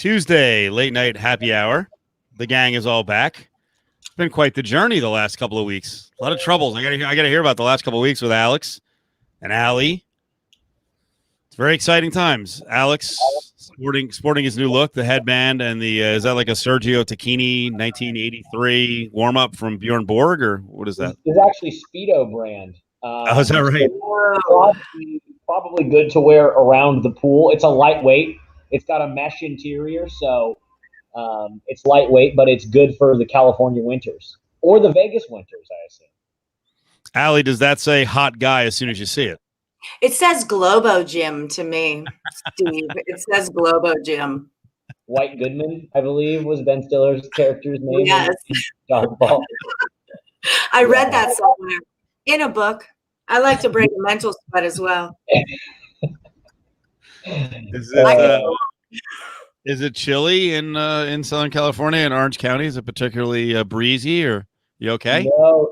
Tuesday, late night happy hour. The gang is all back. It's been quite the journey the last couple of weeks. A lot of troubles. I gotta hear about the last couple of weeks with Alex and Allie. It's very exciting times. Alex sporting his new look, the headband, and the is that like a Sergio Tacchini 1983 warm up from Bjorn Borg, or what is that? It's actually Speedo brand. Oh, is that right? Probably good to wear around the pool. It's a lightweight. It's got a mesh interior, so it's lightweight, but it's good for the California winters or the Vegas winters, I assume. Allie, does that say hot guy as soon as you see it? It says Globo Gym to me, Steve. It says Globo Gym. White Goodman, I believe, was Ben Stiller's character's name. Yes. I read that somewhere in a book. I like to break a mental sweat as well. Is it chilly in Southern California and Orange County? Is it particularly breezy, or you okay? No,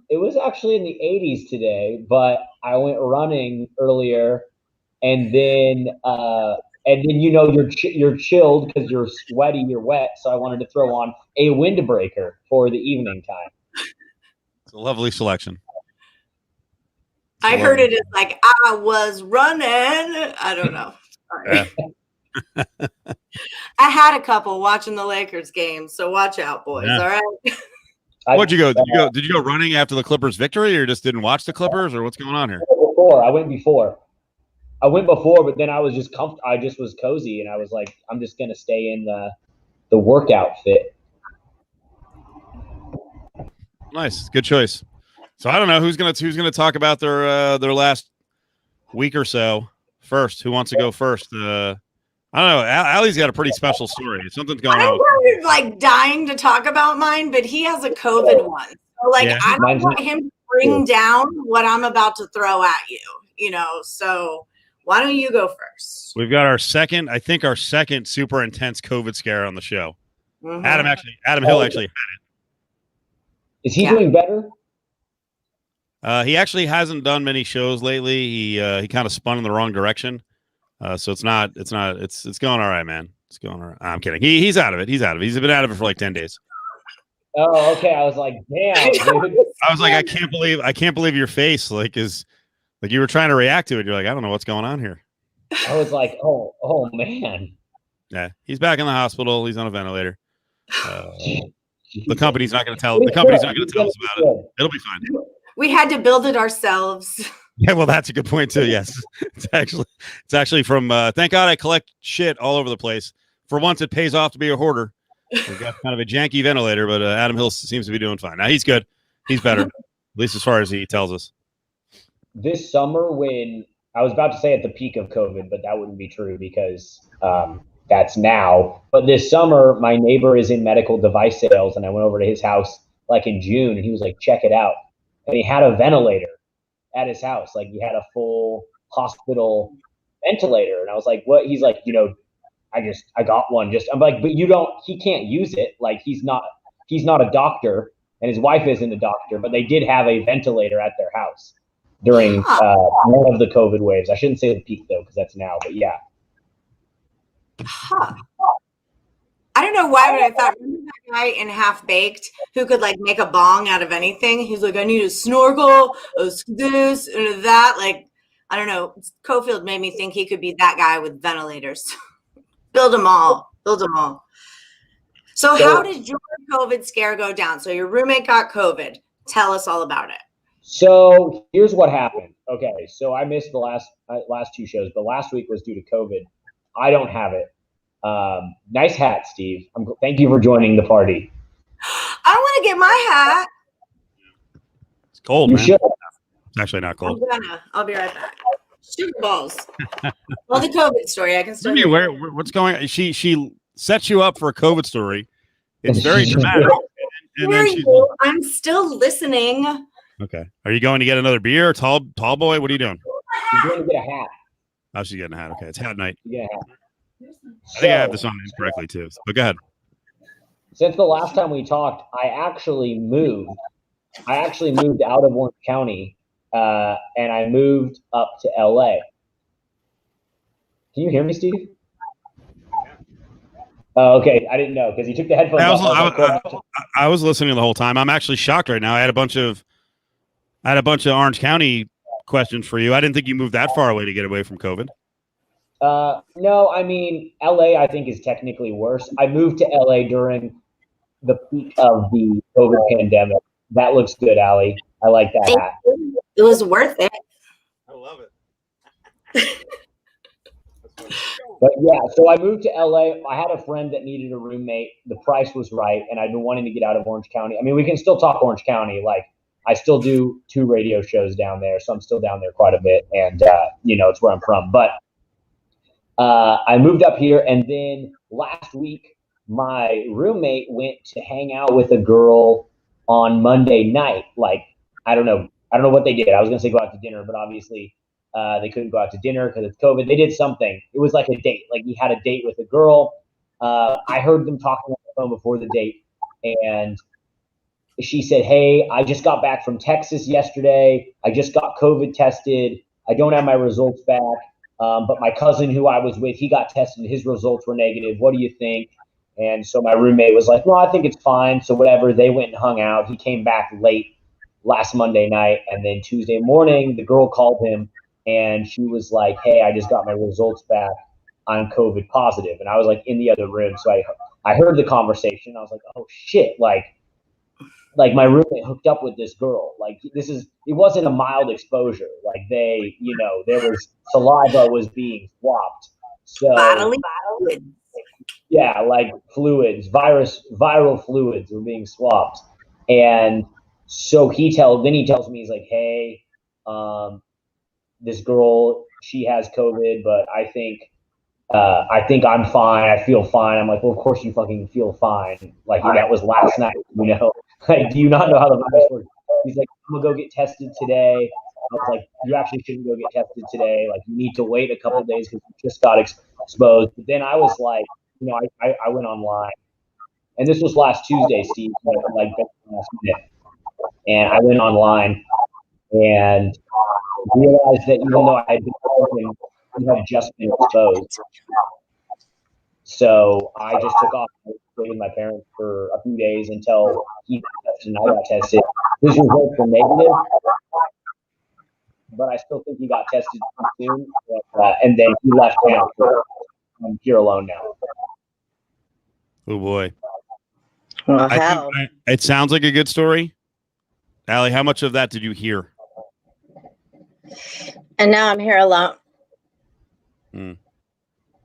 it was actually in the 80s today, but I went running earlier, and then you're chilled because you're sweaty, you're wet. So I wanted to throw on a windbreaker for the evening time. It's a lovely selection. I heard it as like I was running. I don't know. Sorry. Yeah. I had a couple watching the Lakers game, so watch out, boys. Yeah. All right. What'd you go? Did you go running after the Clippers victory, or just didn't watch the Clippers, or what's going on here? I went before, but then I was just I just was cozy, and I was like, I'm just gonna stay in the workout fit. Nice, good choice. So I don't know who's gonna talk about their last week or so first. Who wants to go first? I don't know. Allie's got a pretty special story. Something's going on. I'm like dying to talk about mine, but he has a COVID one. So I don't want him to bring down what I'm about to throw at you. So why don't you go first? We've got our second super intense COVID scare on the show. Mm-hmm. Adam Hill actually had it. Is he doing better? He actually hasn't done many shows lately. He kind of spun in the wrong direction. So it's going all right, man. It's going all right. I'm kidding. He's out of it. He's been out of it for like 10 days. Oh, okay. I was like, damn, dude. I was like, I can't believe your face is like you were trying to react to it. You're like, I don't know what's going on here. I was like, oh man. Yeah, he's back in the hospital. He's on a ventilator. The company's not going to tell us about it. It'll be fine. We had to build it ourselves. Yeah, well, that's a good point too. Yes, it's actually from. Thank God I collect shit all over the place. For once, it pays off to be a hoarder. We've got kind of a janky ventilator, but Adam Hill seems to be doing fine. Now he's good. He's better, at least as far as he tells us. This summer, when I was about to say at the peak of COVID, but that wouldn't be true because that's now. But this summer, my neighbor is in medical device sales, and I went over to his house like in June, and he was like, "Check it out," and he had a ventilator at his house. Like he had a full hospital ventilator. And I was like, what? He's like, I got one. I'm like, but he can't use it. Like he's not a doctor and his wife isn't a doctor, but they did have a ventilator at their house during one of the COVID waves. I shouldn't say the peak though, because that's now, but yeah. Huh. I don't know why, but I thought, remember that guy in Half Baked who could like make a bong out of anything? He's like, I need a snorkel, this and that. Like, I don't know. Cofield made me think he could be that guy with ventilators. Build them all. So how did your COVID scare go down? So your roommate got COVID. Tell us all about it. So here's what happened. Okay, so I missed the last two shows, but last week was due to COVID. I don't have it. Nice hat, Steve. Thank you for joining the party. I want to get my hat. It's cold, man. Should. It's actually not cold. I'll be right back. Sugar balls. Well, the COVID story. I can still. What's going on? She sets you up for a COVID story. It's very dramatic. I'm still listening. Okay. Are you going to get another beer? Tall boy? What are you doing? I'm going to get a hat. Oh, she's getting a hat. Okay. It's hat night. Yeah. I think I have this on incorrectly too. But go ahead. Since the last time we talked, I actually moved out of Orange County, and I moved up to LA. Can you hear me, Steve? Oh, okay. I didn't know because he took the headphones off. I was listening the whole time. I'm actually shocked right now. I had a bunch of Orange County questions for you. I didn't think you moved that far away to get away from COVID. No, I mean, LA, I think, is technically worse. I moved to LA during the peak of the COVID pandemic. That looks good, Allie. I like that hat. It was worth it. I love it. But yeah, so I moved to LA. I had a friend that needed a roommate. The price was right, and I've been wanting to get out of Orange County. I mean, we can still talk Orange County. Like, I still do 2 radio shows down there, so I'm still down there quite a bit, and it's where I'm from. But I moved up here, and then last week, my roommate went to hang out with a girl on Monday night. Like, I don't know what they did. I was gonna say go out to dinner, but obviously they couldn't go out to dinner because it's COVID. They did something. It was like a date. Like, he had a date with a girl. I heard them talking on the phone before the date, and she said, "Hey, I just got back from Texas yesterday. I just got COVID tested. I don't have my results back. But my cousin who I was with, he got tested. His results were negative. What do you think?" And so my roommate was like, "No, I think it's fine." So whatever, they went and hung out. He came back late last Monday night. And then Tuesday morning, the girl called him and she was like, "Hey, I just got my results back. I'm COVID positive." And I was like in the other room. So I heard the conversation. I was like, "Oh shit." Like my roommate hooked up with this girl. Like, it wasn't a mild exposure. Like, there was saliva was being swapped. So Bodily fluids. yeah, like viral fluids were being swapped. And so he tells me, he's like, "Hey, this girl, she has COVID, but I think I'm fine. I feel fine." I'm like, "Well, of course you fucking feel fine. Like, that was last night, Like, do you not know how the virus works?" He's like, "I'm gonna go get tested today." I was like, "You actually shouldn't go get tested today. Like, you need to wait a couple of days because you just got exposed." But then I was like, I went online, and this was last Tuesday, Steve, like last minute, and I went online and realized that even though I had been open, I had just been exposed. So I just took off. I stayed with my parents for a few days until he got tested and I got tested. His results were negative, but I still think he got tested too soon. And then he left town. So I'm here alone now. Oh boy. Well, It sounds like a good story. Allie, how much of that did you hear? And now I'm here alone. No,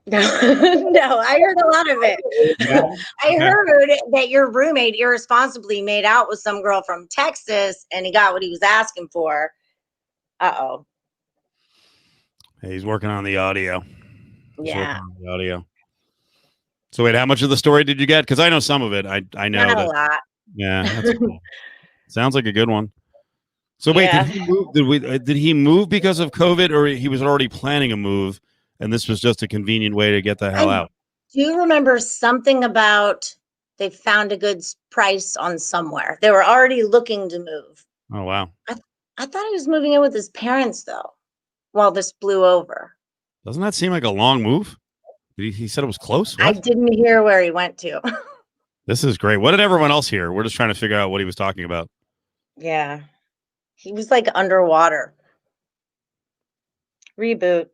I heard a lot of it. Yeah. I heard that your roommate irresponsibly made out with some girl from Texas and he got what he was asking for. Uh-oh. Hey, he's working on the audio. Yeah. So wait, how much of the story did you get? Because I know some of it. I know Not that. a lot. Yeah, that's cool. Sounds like a good one. So wait, Yeah. did he move? Did he move because of COVID, or he was already planning a move, and this was just a convenient way to get the hell out? Do you remember something about they found a good price on somewhere? They were already looking to move. Oh wow! I thought he was moving in with his parents though, while this blew over. Doesn't that seem like a long move? He said it was close. What? I didn't hear where he went to. This is great. What did everyone else hear? We're just trying to figure out what he was talking about. Yeah. He was like underwater. Reboot.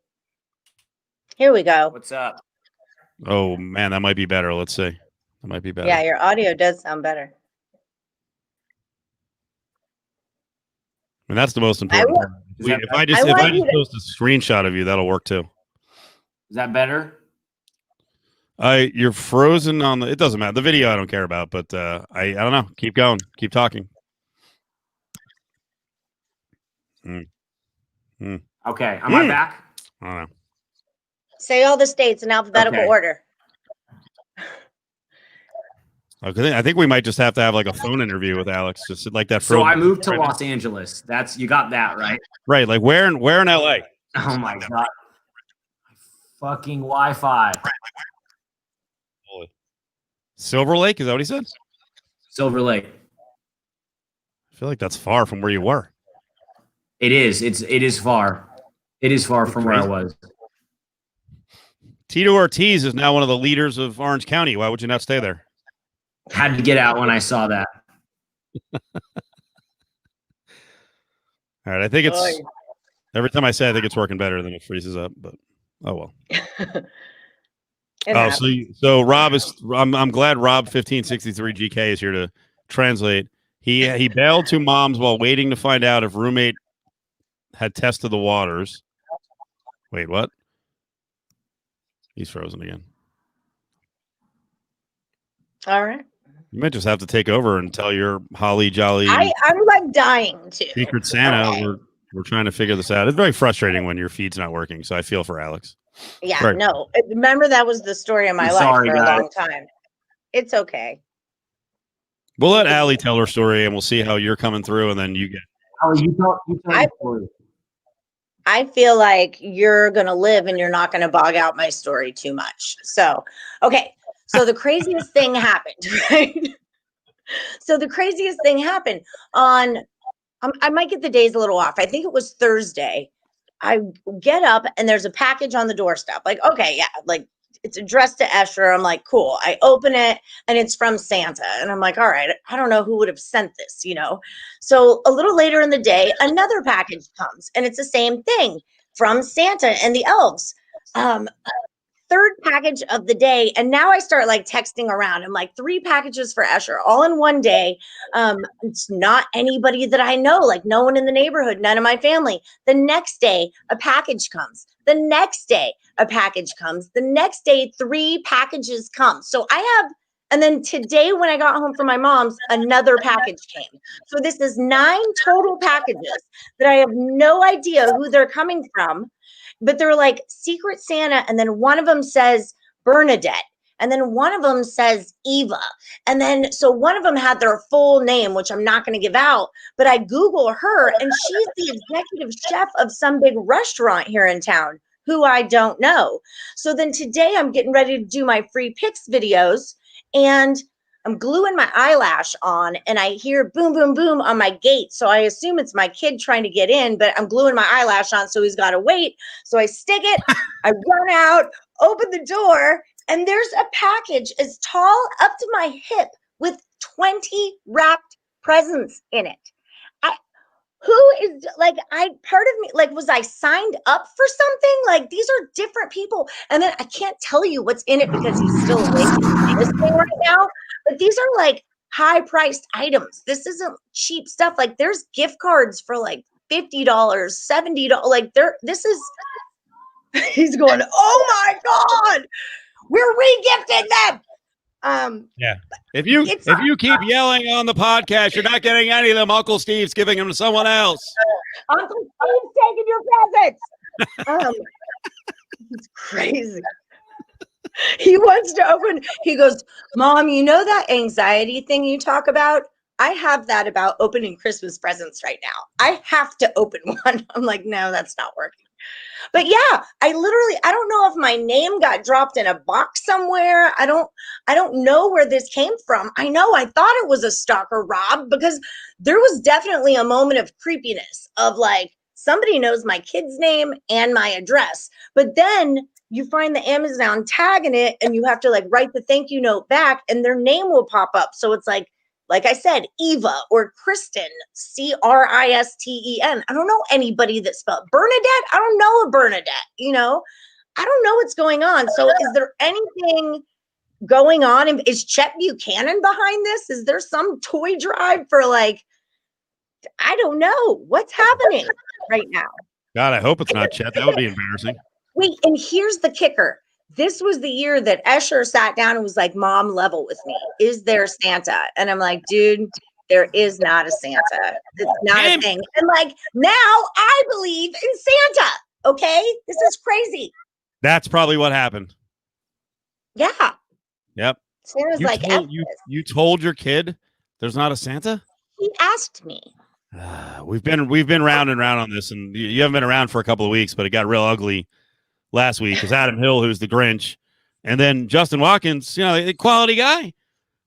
Here we go. What's up? Oh man, that might be better. Let's see. That might be better. Yeah, your audio does sound better. And that's the most important part. If I just post a screenshot of you, that'll work too. Is that better? You're frozen on the. It doesn't matter. The video I don't care about, but I don't know. Keep going. Keep talking. Okay, am I back? I don't know. Say all the states in alphabetical order. Okay, I think we might just have to have like a phone interview with Alex, just like that. So I moved to Los Angeles. You got that right? Right, like where in LA? Oh my god! Fucking Wi-Fi. Silver Lake, is that what he said? Silver Lake. I feel like that's far from where you were. It is. It is far. It is far from where I was. Tito Ortiz is now one of the leaders of Orange County. Why would you not stay there? Had to get out when I saw that. All right, I think it's every time I say I think it's working better than it freezes up, but oh well. So Rob is. I'm glad Rob 1563 GK is here to translate. He bailed two moms while waiting to find out if roommate had tested the waters. Wait, what? He's frozen again. All right. You might just have to take over and tell your holly jolly. I'm like dying to. Secret Santa. Okay. We're trying to figure this out. It's very frustrating when your feed's not working. So I feel for Alex. Yeah, right. No. Remember, that was the story of my life for a long time. It's okay. We'll let Allie tell her story, and we'll see how you're coming through, and then you get. Oh, you tell the story. I feel like you're going to live and you're not going to bog out my story too much. So, okay. So the craziest thing happened, right? So the craziest thing happened on, I might get the days a little off. I think it was Thursday. I get up and there's a package on the doorstep. Like, okay, yeah, like it's addressed to Escher. I'm like, cool. I open it and it's from Santa. And I'm like, all right, I don't know who would have sent this, you know? So a little later in the day, another package comes and it's the same thing from Santa and the elves. Third package of the day. And now I start like texting around. I'm like 3 packages for Escher all in one day. It's not anybody that I know, like no one in the neighborhood, none of my family. The next day, a package comes. The next day, a package comes. The next day, 3 packages come. So I have, and then today when I got home from my mom's, another package came. So this is 9 total packages that I have no idea who they're coming from. But they're like Secret Santa, and then one of them says Bernadette, and then one of them says Eva. And then, so one of them had their full name, which I'm not going to give out, but I Google her, and she's the executive chef of some big restaurant here in town, who I don't know. So then today I'm getting ready to do my free pics videos, and I'm gluing my eyelash on and I hear boom, boom, boom on my gate. So I assume it's my kid trying to get in, but I'm gluing my eyelash on, so he's got to wait. So I stick it, I run out, open the door, and there's a package as tall up to my hip with 20 wrapped presents in it. Who is like, part of me, like, was I signed up for something? Like, these are different people. And then I can't tell you what's in it because he's still awake and listening right now. But these are like high priced items. This isn't cheap stuff. Like, there's gift cards for like $50, $70. Like, this is, he's going, oh my God, we're re-gifting them. Yeah. If you keep yelling on the podcast, you're not getting any of them. Uncle Steve's giving them to someone else. Uncle Steve's taking your presents. It's crazy. He wants to open. He goes, Mom, you know that anxiety thing you talk about? I have that about opening Christmas presents right now. I have to open one. I'm like, no, that's not working. But yeah, I don't know if my name got dropped in a box somewhere. I don't know where this came from. I know I thought it was a stalker, Rob, because there was definitely a moment of creepiness of like, somebody knows my kid's name and my address. But then you find the Amazon tag in it and you have to like write the thank you note back and their name will pop up. So it's like I said, Eva or Kristen, Kristen. I don't know anybody that spelled Bernadette. I don't know a Bernadette, you know, I don't know what's going on. So is there anything going on? Is Chet Buchanan behind this? Is there some toy drive for like, I don't know what's happening right now. God, I hope it's not Chet. That would be embarrassing. Wait, and here's the kicker. This was the year that Escher sat down and was like, Mom, level with me. Is there Santa? And I'm like, dude, there is not a Santa. It's not a thing. And like, now I believe in Santa. Okay? This is crazy. That's probably what happened. Yeah. Yep. Santa's you told your kid there's not a Santa? He asked me. We've been round and round on this, and you haven't been around for a couple of weeks, but it got real ugly last week because Adam Hill, who's the Grinch, and then Justin Watkins, you know, quality guy,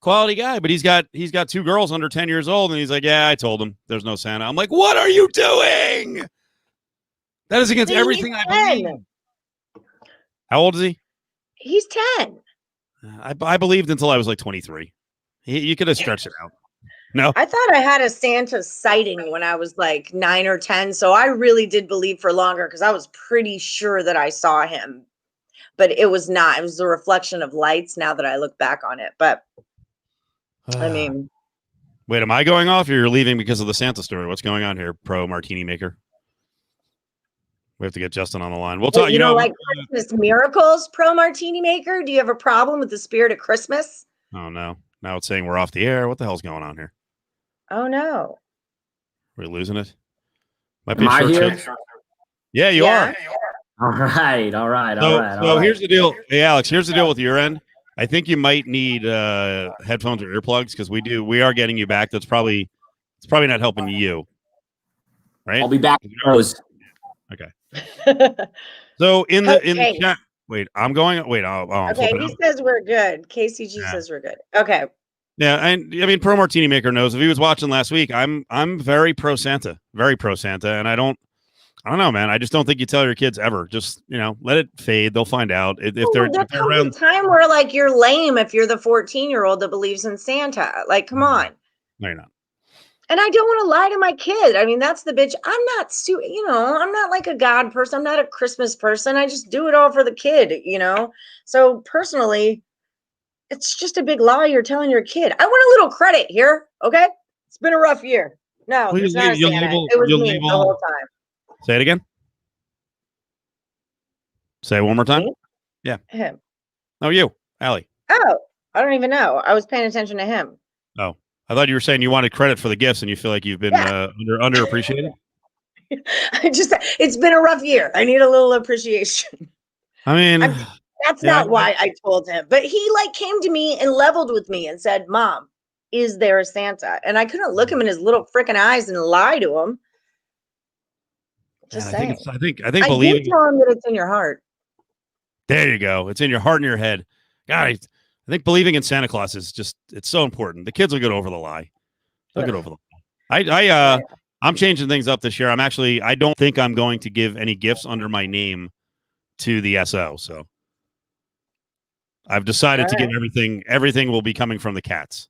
but he's got 2 girls under 10 years old, and he's like, yeah, I told him there's no Santa. I'm like, what are you doing? That is against everything I believe. How old is he? He's 10. I believed until I was like 23. You could have stretched it out. No, I thought I had a Santa sighting when I was like 9 or 10. So I really did believe for longer because I was pretty sure that I saw him. But it was not. It was the reflection of lights now that I look back on it. But I mean, wait, am I going off or you're leaving because of the Santa story? What's going on here, pro martini maker? We have to get Justin on the line. We'll talk. you know, like Christmas miracles, pro martini maker. Do you have a problem with the spirit of Christmas? Oh, no. Now it's saying we're off the air. What the hell's going on here? Oh, no. We're losing it. Might Am I here? Yeah, you are. All right. So here's the deal. Hey, Alex, here's the deal with your end. I think you might need headphones or earplugs because we are getting you back. It's probably not helping you. Right? I'll be back. Okay. So in the Okay. chat, wait, I'm going. Wait, I'm Okay, flipping he out. says we're good. KCG says we're good. Okay. Yeah, and I mean, Pro Martini Maker knows if he was watching last week. I'm very pro Santa, and I don't know, man. I just don't think you tell your kids ever. Just let it fade. They'll find out if they're around. Time where like you're lame if you're the 14-year-old that believes in Santa. Like, come on. No, you're not. And I don't want to lie to my kid. I mean, that's the bitch. I'm not, I'm not like a God person. I'm not a Christmas person. I just do it all for the kid, So personally, it's just a big lie you're telling your kid. I want a little credit here, okay? It's been a rough year. No, Well, it's not a Santa. It was me the whole time. Say it again. Say it one more time. Me? Yeah. Him. Oh, you, Allie. Oh, I don't even know. I was paying attention to him. Oh, I thought you were saying you wanted credit for the gifts and you feel like you've been underappreciated. It's been a rough year. I need a little appreciation. I mean, that's not why I told him, but he came to me and leveled with me and said, "Mom, is there a Santa?" And I couldn't look him in his little freaking eyes and lie to him. Just saying. I think believing. Tell him that it's in your heart. There you go. It's in your heart and your head. God, I think believing in Santa Claus is it's so important. The kids will get over the lie. They'll get over the lie. I'm changing things up this year. I don't think I'm going to give any gifts under my name to the SO. So I've decided to give everything will be coming from the cats.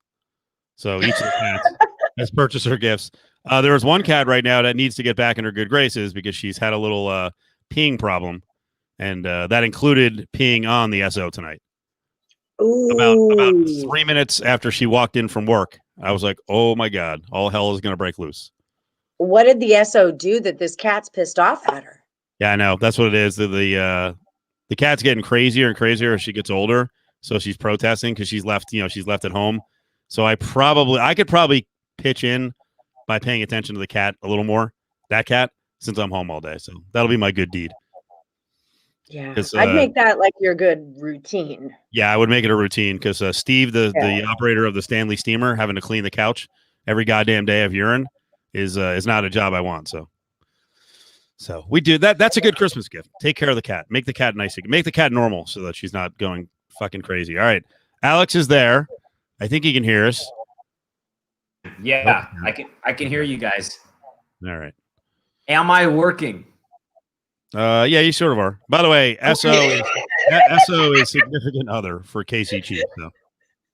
So each of the cats has purchased her gifts. There is one cat right now that needs to get back in her good graces because she's had a little peeing problem. And that included peeing on the SO tonight. About 3 minutes after she walked in from work, I was like, "Oh my God, all hell is going to break loose." What did the SO do that this cat's pissed off at her? Yeah, I know. That's what it is. The cat's getting crazier and crazier as she gets older. So she's protesting because she's left at home. So I could probably pitch in by paying attention to the cat a little more. That cat, since I'm home all day. So that'll be my good deed. Yeah, I'd make that like your good routine. Yeah, I would make it a routine because Steve, the operator of the Stanley steamer, having to clean the couch every goddamn day of urine is not a job I want. So we do that. That's a good Christmas gift. Take care of the cat. Make the cat nice. Make the cat normal so that she's not going fucking crazy. All right, Alex is there. I think he can hear us. Yeah, I can hear you guys. All right. Am I working? Yeah, you sort of are. By the way, SO is significant other for Casey Chief. So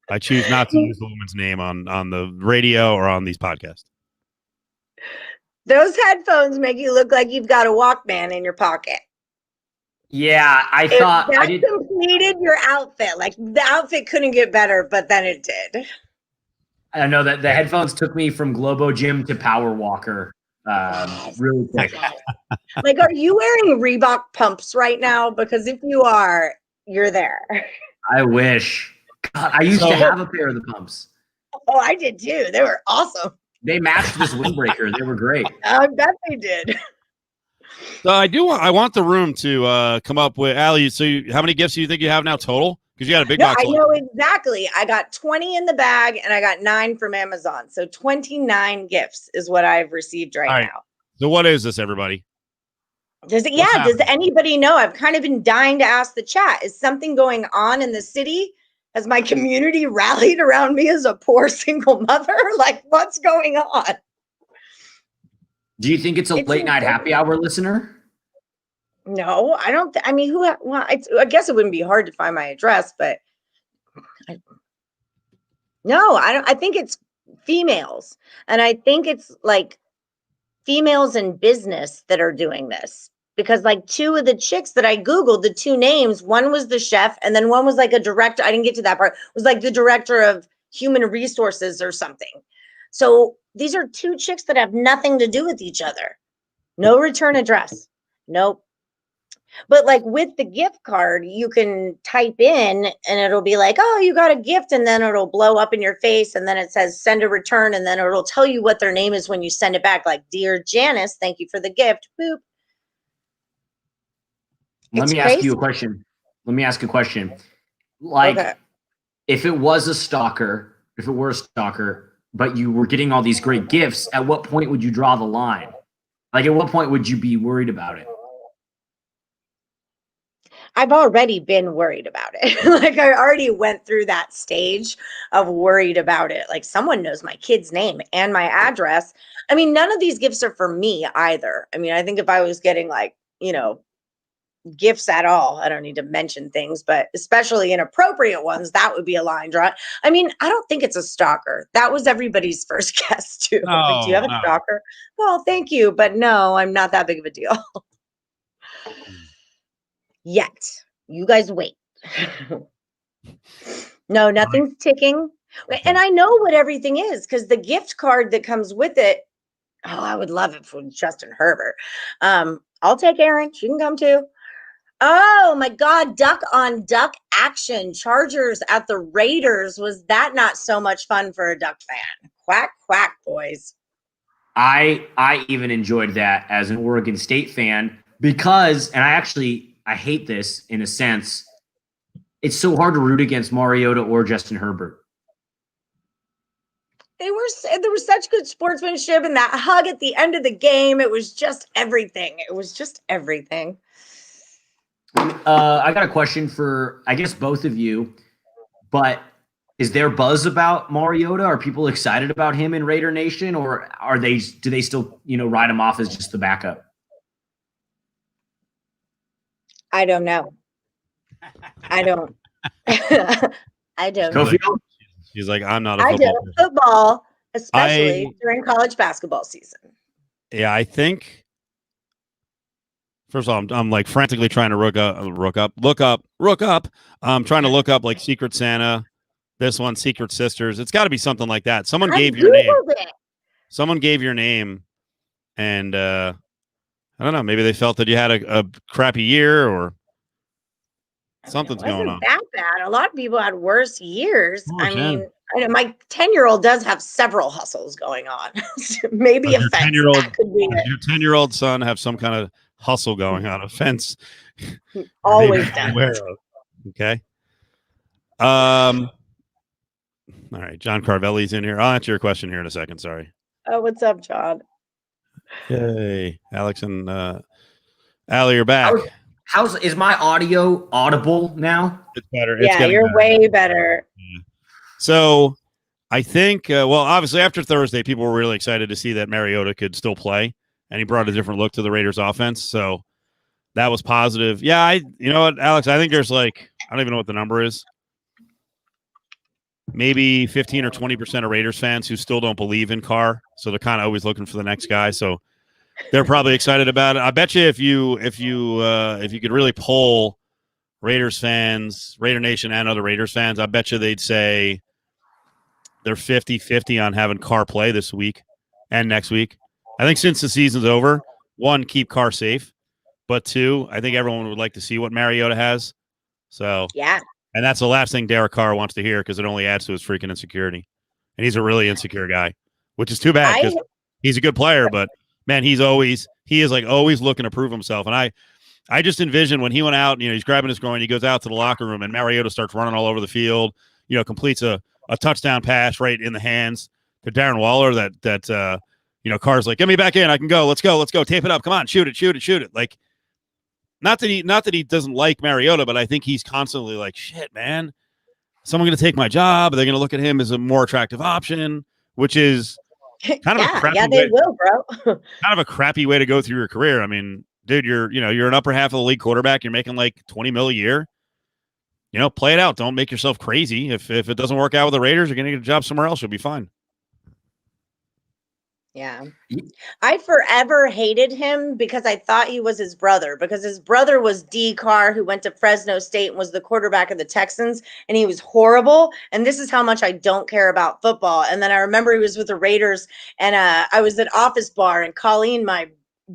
I choose not to use the woman's name on the radio or on these podcasts. Those headphones make you look like you've got a Walkman in your pocket. Yeah, I thought I did. Completed your outfit. Like the outfit couldn't get better, but then it did. I know that the headphones took me from Globo Gym to Power Walker. Really quick. Like, are you wearing Reebok pumps right now? Because if you are, you're there. I wish. God, I used to have a pair of the pumps. Oh, I did too. They were awesome. They matched this windbreaker. They were great. I bet they did. So I want the room to come up with Allie. So how many gifts do you think you have now total? Because you got a big box. I know exactly. I got 20 in the bag and I got 9 from Amazon. So 29 gifts is what I've received right now. So what is this, everybody? Does anybody know? I've kind of been dying to ask the chat. Is something going on in the city? Has my community rallied around me as a poor single mother? Like, what's going on? Do you think it's a late night happy hour listener? No, I don't. I mean, well, I guess it wouldn't be hard to find my address, but no, I don't. I think it's females, and I think it's like females in business that are doing this because like two of the chicks that I Googled, the two names, one was the chef and then one was like a director. I didn't get to that part. Was like the director of human resources or something. So these are two chicks that have nothing to do with each other. No return address. Nope. But like with the gift card, you can type in and it'll be like, oh, you got a gift. And then it'll blow up in your face. And then it says send a return. And then it'll tell you what their name is when you send it back. Like, dear Janice, thank you for the gift. Boop. Let me ask you a question. Like, Okay. if it were a stalker, but you were getting all these great gifts, at what point would you draw the line? Like, at what point would you be worried about it? I've already been worried about it. Like I already went through that stage of worried about it. Like someone knows my kid's name and my address. I mean, none of these gifts are for me either. I mean, I think if I was getting like, gifts at all, I don't need to mention things, but especially inappropriate ones, that would be a line drawn. I mean, I don't think it's a stalker. That was everybody's first guess too. Like, do you have a stalker? Well, thank you. But no, I'm not that big of a deal. Yet. You guys wait. No, nothing's ticking. And I know what everything is because the gift card that comes with it, oh, I would love it for Justin Herbert. I'll take Erin. She can come too. Oh my God, duck on duck action. Chargers at the Raiders. Was that not so much fun for a Duck fan? Quack, quack, boys. I even enjoyed that as an Oregon State fan because, and I hate this in a sense, it's so hard to root against Mariota or Justin Herbert. There was such good sportsmanship and that hug at the end of the game. It was just everything. I got a question for, I guess, both of you, but is there buzz about Mariota? Are people excited about him in Raider Nation, or do they still, write him off as just the backup? I don't know. I don't. I don't. Cofield? She's like, I'm not a I football don't football, especially I- during college basketball season. Yeah, I think. First of all, I'm like frantically trying to look up. I'm trying to look up like Secret Santa, this one, Secret Sisters. It's got to be something like that. Someone gave your name. Someone gave your name, and I don't know. Maybe they felt that you had a crappy year or something's going on. That bad. A lot of people had worse years. Oh, I Jen. mean, I know my 10-year-old does have several hustles going on. Maybe Does a your fence. 10-year-old That could be it. Your 10-year-old son have some kind of hustle going on? A fence. Always Maybe does. aware of. Okay. All right. John Carvelli's in here. I'll answer your question here in a second. Sorry. Oh, what's up, John? Yay. Alex and Allie are back. Is my audio audible now? It's better. It's Yeah, getting you're better. way better. So I think, well, obviously after Thursday, people were really excited to see that Mariota could still play, and he brought a different look to the Raiders offense. So that was positive. Yeah, you know what, Alex, I think there's like, I don't even know what the number is. Maybe 15 or 20% of Raiders fans who still don't believe in Carr. So they're kind of always looking for the next guy. So they're probably excited about it. I bet you if you could really poll Raiders fans, Raider Nation and other Raiders fans, I bet you they'd say they're 50-50 on having Carr play this week and next week. I think since the season's over, one, keep Carr safe, but two, I think everyone would like to see what Mariota has. So Yeah. and that's the last thing Derek Carr wants to hear because it only adds to his freaking insecurity. And he's a really insecure guy, which is too bad because he's a good player, but man, he is like always looking to prove himself. And I just envision when he went out, he's grabbing his groin, he goes out to the locker room and Mariota starts running all over the field, completes a touchdown pass right in the hands to Darren Waller that Carr's like, get me back in. I can go. Let's go. Tape it up. Come on. Shoot it. Like, not that he doesn't like Mariota, but I think he's constantly like, shit, man, someone going to take my job. They're going to look at him as a more attractive option, which is kind of a crappy they will, bro. kind of a crappy way to go through your career. I mean, dude, you're an upper half of the league quarterback. You're making like 20 mil a year. Play it out. Don't make yourself crazy. If it doesn't work out with the Raiders, you're going to get a job somewhere else. You'll be fine. Yeah. I forever hated him because I thought he was his brother, because his brother was D. Carr, who went to Fresno State and was the quarterback of the Texans, and he was horrible. And this is how much I don't care about football. And then I remember he was with the Raiders, and I was at Office Bar, and Colleen, my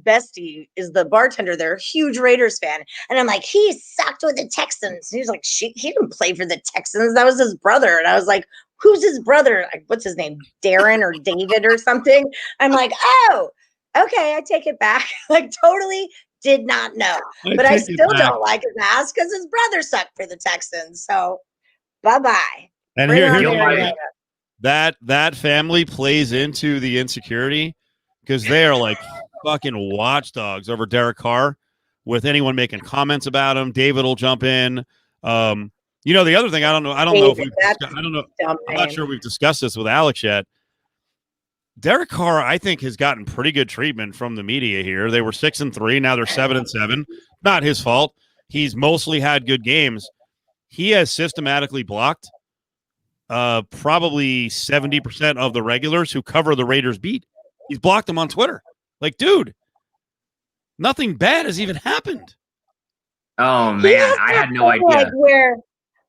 bestie, is the bartender there, huge Raiders fan. And I'm like, he sucked with the Texans. He was like, he didn't play for the Texans. That was his brother. And I was like, who's his brother? Like, what's his name? Darren or David or something? I'm like, oh, okay, I take it back. Like, totally did not know. But I still don't like his ass because his brother sucked for the Texans. So bye-bye. And here's that family plays into the insecurity because they are like fucking watchdogs over Derek Carr with anyone making comments about him. David will jump in. The other thing, I don't know if I'm not sure we've discussed this with Alex yet. Derek Carr, I think, has gotten pretty good treatment from the media here. They were 6-3, now they're 7-7. Not his fault. He's mostly had good games. He has systematically blocked probably 70% of the regulars who cover the Raiders beat. He's blocked them on Twitter. Like, dude, nothing bad has even happened. Oh man, I had no idea.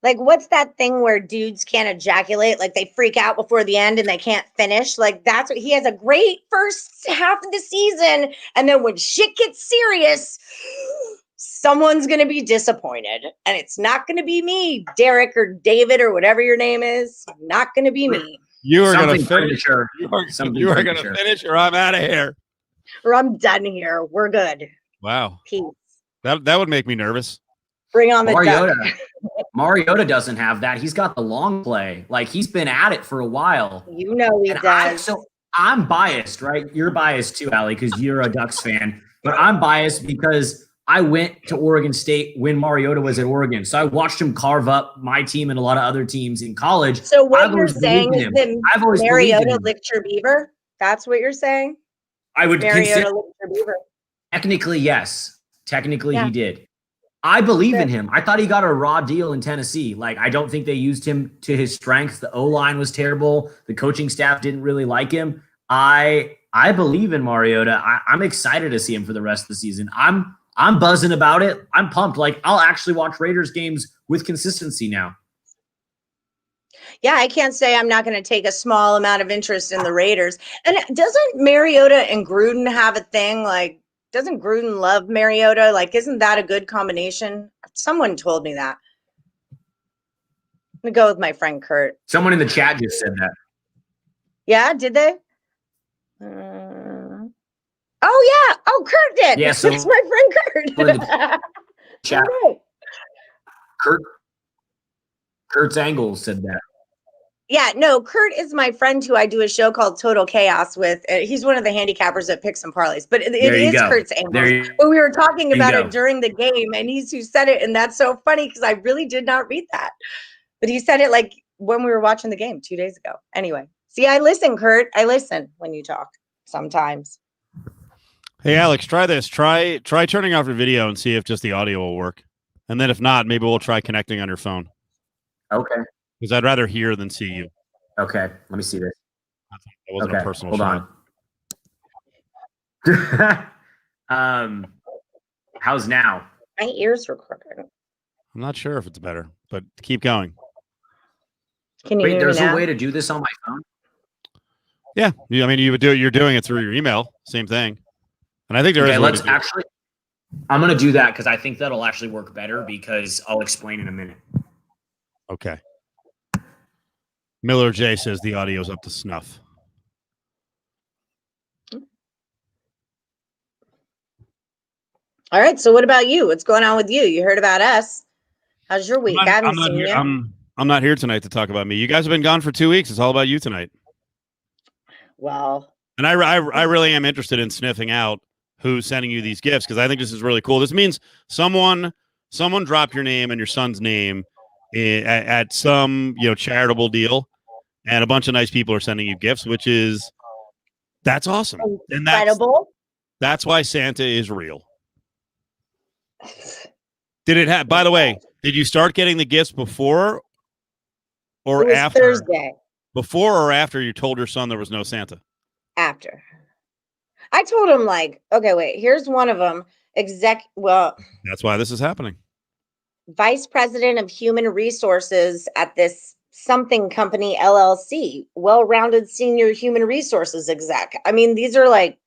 Like, what's that thing where dudes can't ejaculate? Like, they freak out before the end and they can't finish. Like, that's what he has a great first half of the season. And then when shit gets serious, someone's going to be disappointed. And it's not going to be me, Derek or David or whatever your name is. Not going to be me. You are going to finish. You are going to finish or I'm out of here. Or I'm done here. We're good. Wow. Peace. That would make me nervous. Bring on the Mariota. Mariota doesn't have that. He's got the long play. Like, he's been at it for a while. He does. I'm biased, right? You're biased too, Allie, because you're a Ducks fan. But I'm biased because I went to Oregon State when Mariota was at Oregon. So I watched him carve up my team and a lot of other teams in college. So what you're saying is that Mariota licked your beaver? That's what you're saying? I would Mariota licked your beaver. Technically, yes. Technically, he did. I believe in him. I thought he got a raw deal in Tennessee. Like, I don't think they used him to his strengths. The O-line was terrible. The coaching staff didn't really like him. I believe in Mariota. I'm excited to see him for the rest of the season. I'm buzzing about it. I'm pumped. Like, I'll actually watch Raiders games with consistency now. Yeah, I can't say I'm not going to take a small amount of interest in the Raiders. And doesn't Mariota and Gruden have a thing? Like, doesn't Gruden love Mariota? Like, isn't that a good combination? Someone told me that. I'm going to go with my friend Kurt. Someone in the chat just said that. Yeah, did they? Oh, yeah. Oh, Kurt did. Yeah, so it's my friend Kurt. Chat. Kurt's Angle said that. Yeah, no, Kurt is my friend who I do a show called Total Chaos with. He's one of the handicappers that picks some parlays, but it is Kurt's angle. But we were talking about it during the game, and he's who said it, and that's so funny because I really did not read that. But he said it like when we were watching the game 2 days ago. Anyway, see, I listen, Kurt. I listen when you talk sometimes. Hey, Alex, try this. Try turning off your video and see if just the audio will work. And then if not, maybe we'll try connecting on your phone. Okay. Because I'd rather hear than see you. Okay, let me see this. That wasn't a personal shot. On. How's now? My ears were crooked. I'm not sure if it's better, but keep going. Can you hear there's me now? a way to do this on my phone? Yeah, I mean, you would do it. You're doing it through your email. Same thing. And I think there is. Let's actually. I'm going to do that because I think that'll actually work better because I'll explain in a minute. Okay. Miller J says the audio's up to snuff. All right. So what about you? What's going on with you? You heard about us. How's your week? I haven't seen you. I'm not here tonight to talk about me. You guys have been gone for 2 weeks. It's all about you tonight. Well. And I really am interested in sniffing out who's sending you these gifts because I think this is really cool. This means someone dropped your name and your son's name at some charitable deal. And a bunch of nice people are sending you gifts, that's awesome. Incredible. And that's why Santa is real. Did it have? By the way, did you start getting the gifts before or It was after? Thursday. Before or after you told your son there was no Santa? After. I told him, like, okay, wait, here's one of them. That's why this is happening. Vice President of Human Resources at this something company, LLC, well-rounded senior human resources exec. I mean, these are like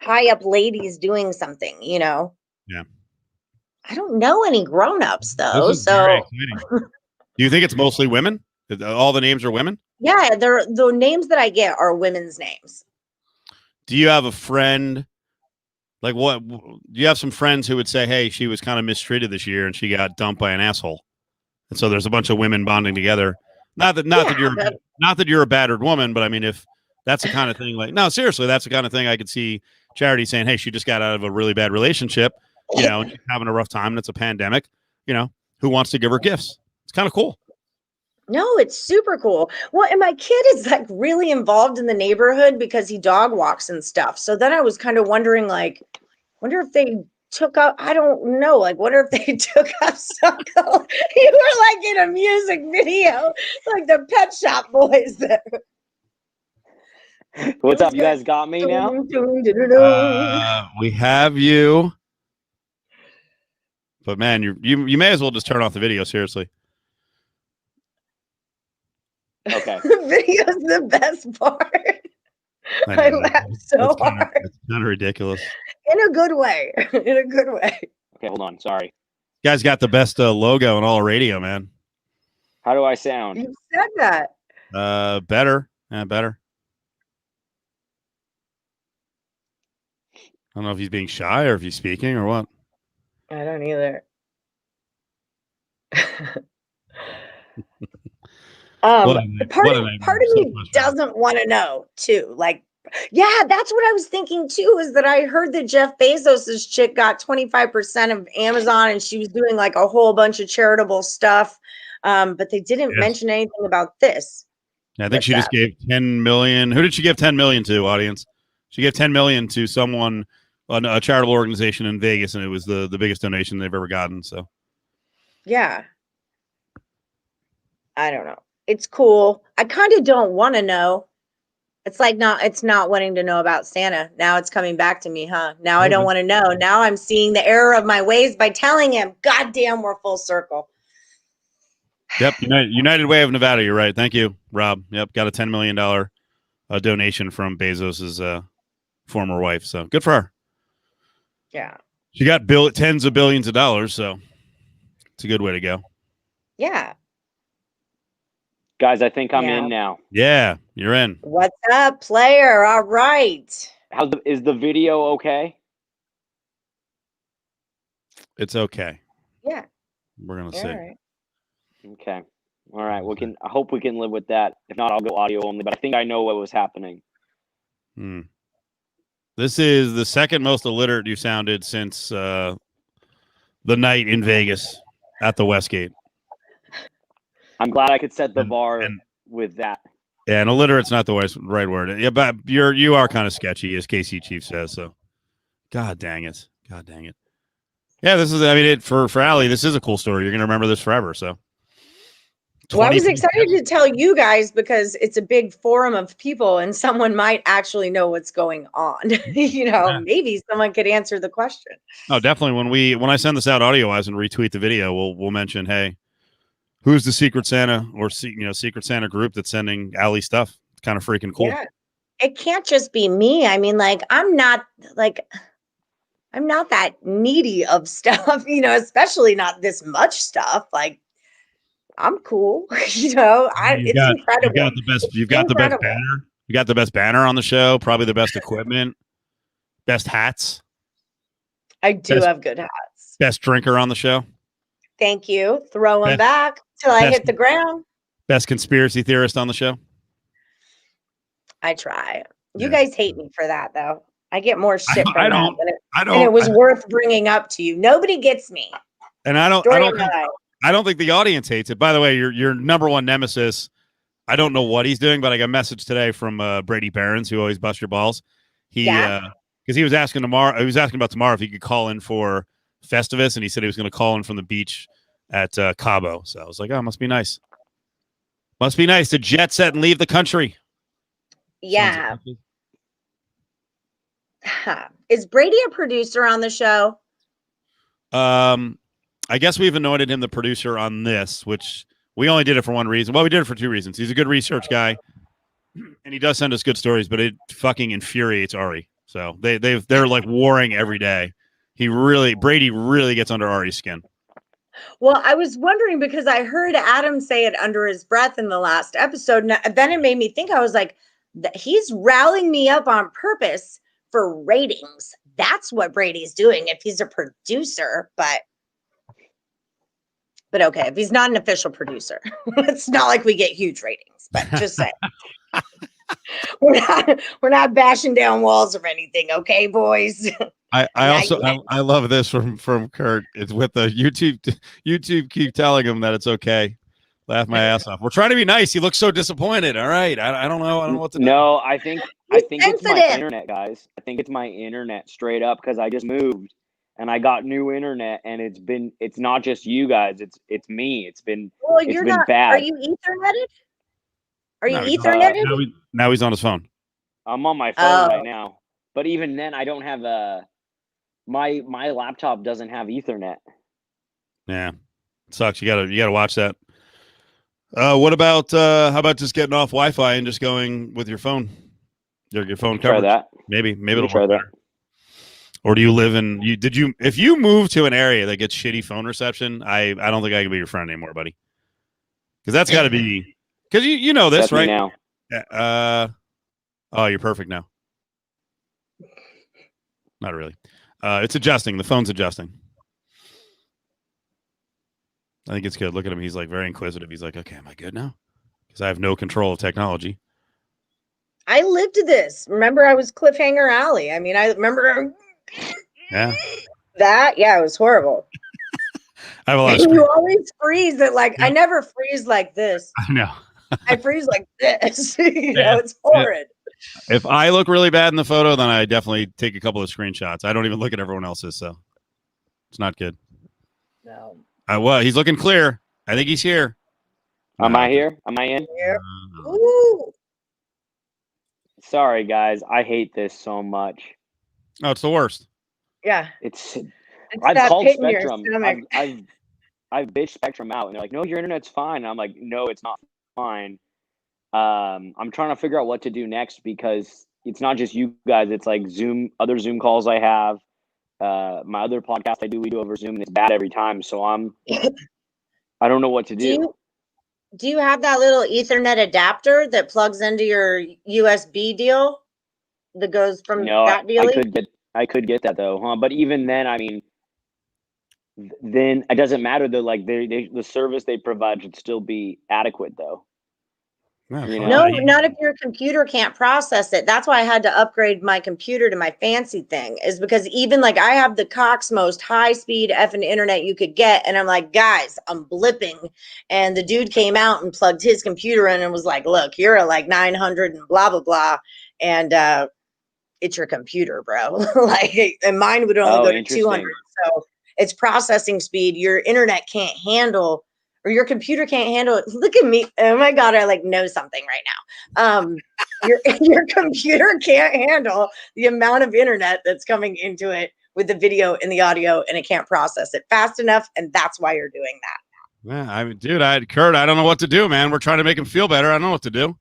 high up ladies doing something, you know? Yeah. I don't know any grown-ups though. This is very So exciting. Do you think it's mostly women? All the names are women? yeah, the names that I get are women's names. Do you have a friend? Like what? Do you have some friends who would say, "Hey, she was kind of mistreated this year, and she got dumped by an asshole," and so there's a bunch of women bonding together. Not that you're a battered woman, but I mean, if that's the kind of thing, like, no, seriously, that's the kind of thing I could see Charity saying, "Hey, she just got out of a really bad relationship, and she's having a rough time, and it's a pandemic. Who wants to give her gifts?" It's kind of cool. No, it's super cool. Well, and my kid is like really involved in the neighborhood because he dog walks and stuff. So then I was kind of wondering, like, wonder if they took up, I don't know, like, wonder if they took up Suckle. You were like in a music video, like the Pet Shop Boys there. What's up? You guys got me now? We have you. But man, you may as well just turn off the video, seriously. Okay. The video's the best part. I laughed so hard. It's kind of ridiculous. In a good way. In a good way. Okay, hold on. Sorry. You guys got the best logo in all of radio, man. How do I sound? You said that. Better. Yeah, better. I don't know if he's being shy or if he's speaking or what. I don't either. Part of me doesn't want to know too. Like, yeah, that's what I was thinking too, is that I heard that Jeff Bezos's chick got 25% of Amazon and she was doing like a whole bunch of charitable stuff. But they didn't mention anything about this. Yeah, I think she just gave 10 million. Who did she give 10 million to, audience? She gave 10 million to someone, a charitable organization in Vegas, and it was the biggest donation they've ever gotten. So yeah. I don't know. It's cool. I kind of don't want to know. It's not wanting to know about Santa. Now it's coming back to me, huh? Now I don't want to know. Now I'm seeing the error of my ways by telling him. God damn, we're full circle. Yep, United Way of Nevada. You're right. Thank you, Rob. Yep, got a $10 million donation from Bezos's former wife. So good for her. Yeah. She got tens of billions of dollars, so it's a good way to go. Yeah. Guys, I think I'm in now. Yeah, you're in. What's up, player? All right. Is the video okay? It's okay. Yeah. We're gonna see. Right. Okay. All right. I hope we can live with that. If not, I'll go audio only. But I think I know what was happening. This is the second most illiterate you sounded since the night in Vegas at the Westgate. I'm glad I could set the bar with that. Yeah, and illiterate's not the right word. Yeah, but you are kind of sketchy, as KC Chief says. So, God dang it. Yeah, this is. I mean, for Allie, this is a cool story. You're gonna remember this forever. So. Well, I was excited to tell you guys because it's a big forum of people and someone might actually know what's going on. Maybe someone could answer the question. Oh, definitely. When I send this out audio-wise and retweet the video, we'll mention, hey, who's the Secret Santa or Secret Santa group that's sending Allie stuff? It's kind of freaking cool. Yeah. It can't just be me. I mean, I'm not that needy of stuff, especially not this much stuff. Like, I'm cool. It's incredible. You've got the best banner. You got the best banner on the show, probably the best equipment, best hats. I do have good hats. Best drinker on the show. Thank you. Throw them back till I hit the ground. Best conspiracy theorist on the show. I try. You guys hate me for that, though. I get more shit from that. And it was worth bringing up to you. Nobody gets me. And I don't think the audience hates it. By the way, your number one nemesis, I don't know what he's doing, but I got a message today from Brady Barons, who always busts your balls. Because he was asking about tomorrow if he could call in for Festivus, and he said he was going to call in from the beach at Cabo. So I was like, oh, must be nice. Must be nice to jet set and leave the country. Yeah. Is Brady a producer on the show? I guess we've anointed him the producer on this, which we only did it for one reason. Well, we did it for two reasons. He's a good research guy, and he does send us good stories, but it fucking infuriates Ari. So they're like warring every day. Brady really gets under Ari's skin. Well, I was wondering because I heard Adam say it under his breath in the last episode. And then it made me think, I was like, he's rallying me up on purpose for ratings. That's what Brady's doing if he's a producer. But okay, if he's not an official producer, it's not like we get huge ratings. But just saying. We're not bashing down walls or anything, okay, boys? I love this from Kurt. It's with the YouTube keep telling him that it's okay. Laugh my ass off. We're trying to be nice. He looks so disappointed. All right. I don't know. I don't know what to do. No, I think it's my internet, guys. I think it's my internet straight up because I just moved and I got new internet and it's not just you guys. It's me. It's been bad. Are you Ethernetted? Are you Ethernetted? Now he's on his phone. I'm on my phone right now. But even then I don't have my laptop doesn't have Ethernet. Yeah. It sucks. You gotta watch that. What about how about just getting off Wi-Fi and just going with your phone? Your phone coverage. Try that. Maybe it'll work better. Or do you live in if you move to an area that gets shitty phone reception, I don't think I can be your friend anymore, buddy. Because that's got to be because you know this, that's right? Now. Oh, you're perfect now. Not really. It's adjusting. The phone's adjusting. I think it's good. Look at him. He's like very inquisitive. He's like, okay, am I good now? Because I have no control of technology. I lived this. Remember, I was Cliffhanger Alley. I mean, I remember. Yeah. It was horrible. I have a lot of you always freeze it like I never freeze like this. I know. I freeze like this. It's horrid. If I look really bad in the photo, then I definitely take a couple of screenshots. I don't even look at everyone else's, so it's not good. No. Well, he's looking clear. I think he's here. Am I here? Am I in? Yeah. Ooh. Sorry, guys. I hate this so much. Oh, it's the worst. Yeah. I've called Spectrum. I've bitched Spectrum out, and they're like, "No, your internet's fine." And I'm like, "No, it's not fine." I'm trying to figure out what to do next because it's not just you guys. It's like other Zoom calls I have. My other podcast we do over Zoom, and it's bad every time. So I don't know what to do. Do you have that little Ethernet adapter that plugs into your USB deal that goes from that deal? I could get that though, huh? But even then, I mean, then it doesn't matter though. Like the service they provide should still be adequate though. Yeah, no, not if your computer can't process it. That's why I had to upgrade my computer to my fancy thing, is because even like I have the Cox most high speed effing internet you could get. And I'm like, guys, I'm blipping. And the dude came out and plugged his computer in and was like, look, you're at like 900 and blah, blah, blah. And it's your computer, bro. And mine would only go to 200. So it's processing speed. Your internet can't handle, or your computer can't handle it. Look at me. Oh my God, I know something right now. Your computer can't handle the amount of internet that's coming into it with the video and the audio, and it can't process it fast enough. And that's why you're doing that. Yeah, Kurt, I don't know what to do, man. We're trying to make him feel better. I don't know what to do.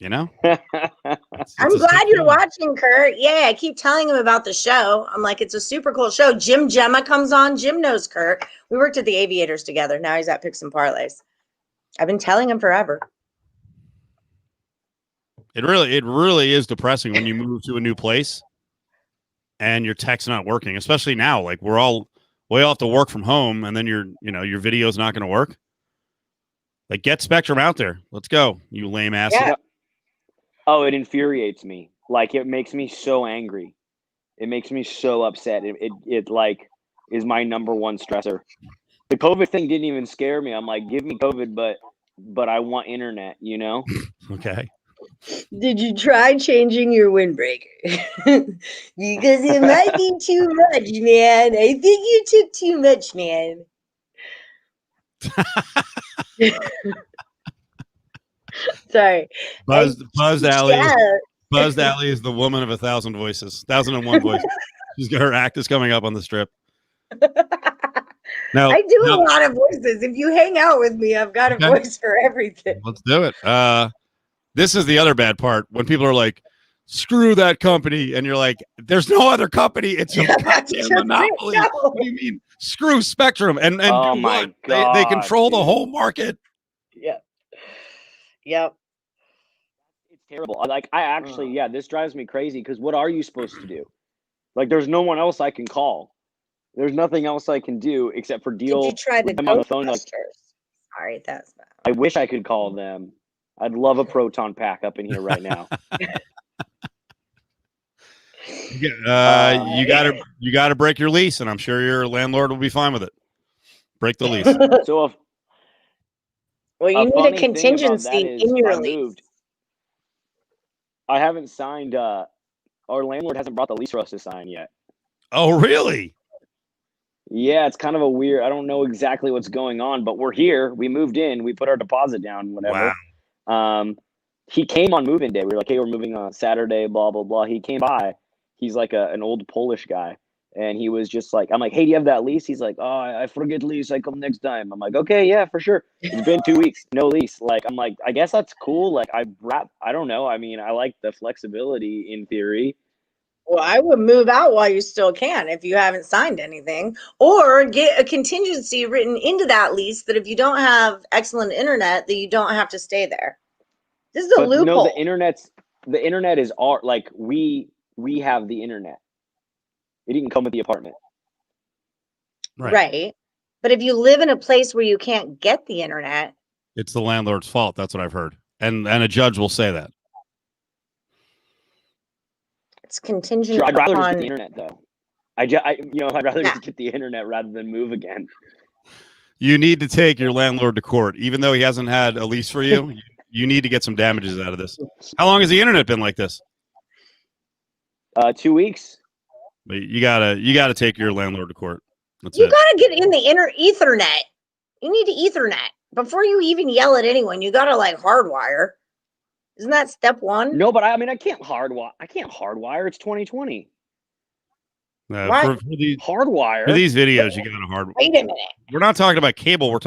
You know? I'm glad you're watching, Kurt. Yeah, I keep telling him about the show. I'm like, it's a super cool show. Jim Gemma comes on. Jim knows Kurt. We worked at the Aviators together. Now he's at Picks and Parlays. I've been telling him forever. It really is depressing when you move to a new place and your tech's not working, especially now. Like we all have to work from home, and then your video's not going to work. Like, get Spectrum out there. Let's go, you lame ass. Yeah. Oh, it infuriates me. Like, it makes me so angry. It makes me so upset. It like is my number one stressor. The COVID thing didn't even scare me. I'm like, give me COVID, but I want internet, you know? Okay. Did you try changing your windbreaker? Because it might be too much, man. I think you took too much, man. Sorry. Buzzed Alley is the woman of 1,000 voices, 1,001 voices. Her act is coming up on the strip. No, I do a lot of voices. If you hang out with me, I've got a voice for everything. Let's do it. This is the other bad part when people are like, screw that company. And you're like, there's no other company. It's a goddamn monopoly. No. What do you mean? Screw Spectrum. And oh do my what? God, they control the whole market. Yeah. Yep. It's terrible. Like, I actually, this drives me crazy because what are you supposed to do? Like, there's no one else I can call. There's nothing else I can do except for deal Did you try with the them on the phone. Like, sorry, that's bad. I wish I could call them. I'd love a proton pack up in here right now. You gotta break your lease, and I'm sure your landlord will be fine with it. Break the lease. So you need a contingency in your lease. I haven't signed. Our landlord hasn't brought the lease for us to sign yet. Oh, really? Yeah, it's kind of a weird. I don't know exactly what's going on, but we're here. We moved in. We put our deposit down. Whatever. Wow. He came on move-in day. We were like, "Hey, we're moving on Saturday." Blah blah blah. He came by. He's like an old Polish guy, and he was just like, "I'm like, hey, do you have that lease?" He's like, "Oh, I forget lease. I come next time." I'm like, "Okay, yeah, for sure." It's been 2 weeks, no lease. Like, I'm like, I guess that's cool. Like, I don't know. I mean, I like the flexibility in theory. Well, I would move out while you still can if you haven't signed anything, or get a contingency written into that lease that if you don't have excellent internet, that you don't have to stay there. This is a loophole. No, the internet is our, like, we have the internet. It didn't come with the apartment. Right. But if you live in a place where you can't get the internet, it's the landlord's fault. That's what I've heard. And a judge will say that. it's contingent I'd rather just upon get the internet, though. I'd rather just get the internet rather than move again. You need to take your landlord to court, even though he hasn't had a lease for you. You need to get some damages out of this. How long has the internet been like this? 2 weeks. But you gotta take your landlord to court. You gotta get in the Ethernet. You need to Ethernet before you even yell at anyone. You gotta like hardwire. Isn't that step one? No, but I can't hardwire. It's 2020. For these videos, you got to hardwire. Wait a minute. We're not talking about cable. We're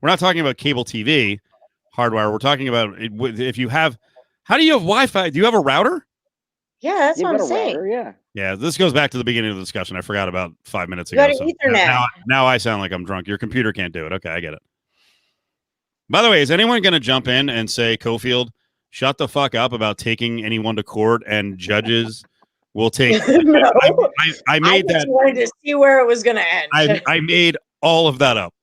not talking about cable TV hardwire. We're talking about if you have. How do you have Wi-Fi? Do you have a router? Yeah, that's what I'm saying. Router, yeah. This goes back to the beginning of the discussion. I forgot about 5 minutes you ago. Got an Ethernet. Now I sound like I'm drunk. Your computer can't do it. Okay, I get it. By the way, is anyone going to jump in and say, Cofield, shut the fuck up about taking anyone to court and judges will take? No, I made that. I just wanted to see where it was going to end. I made all of that up.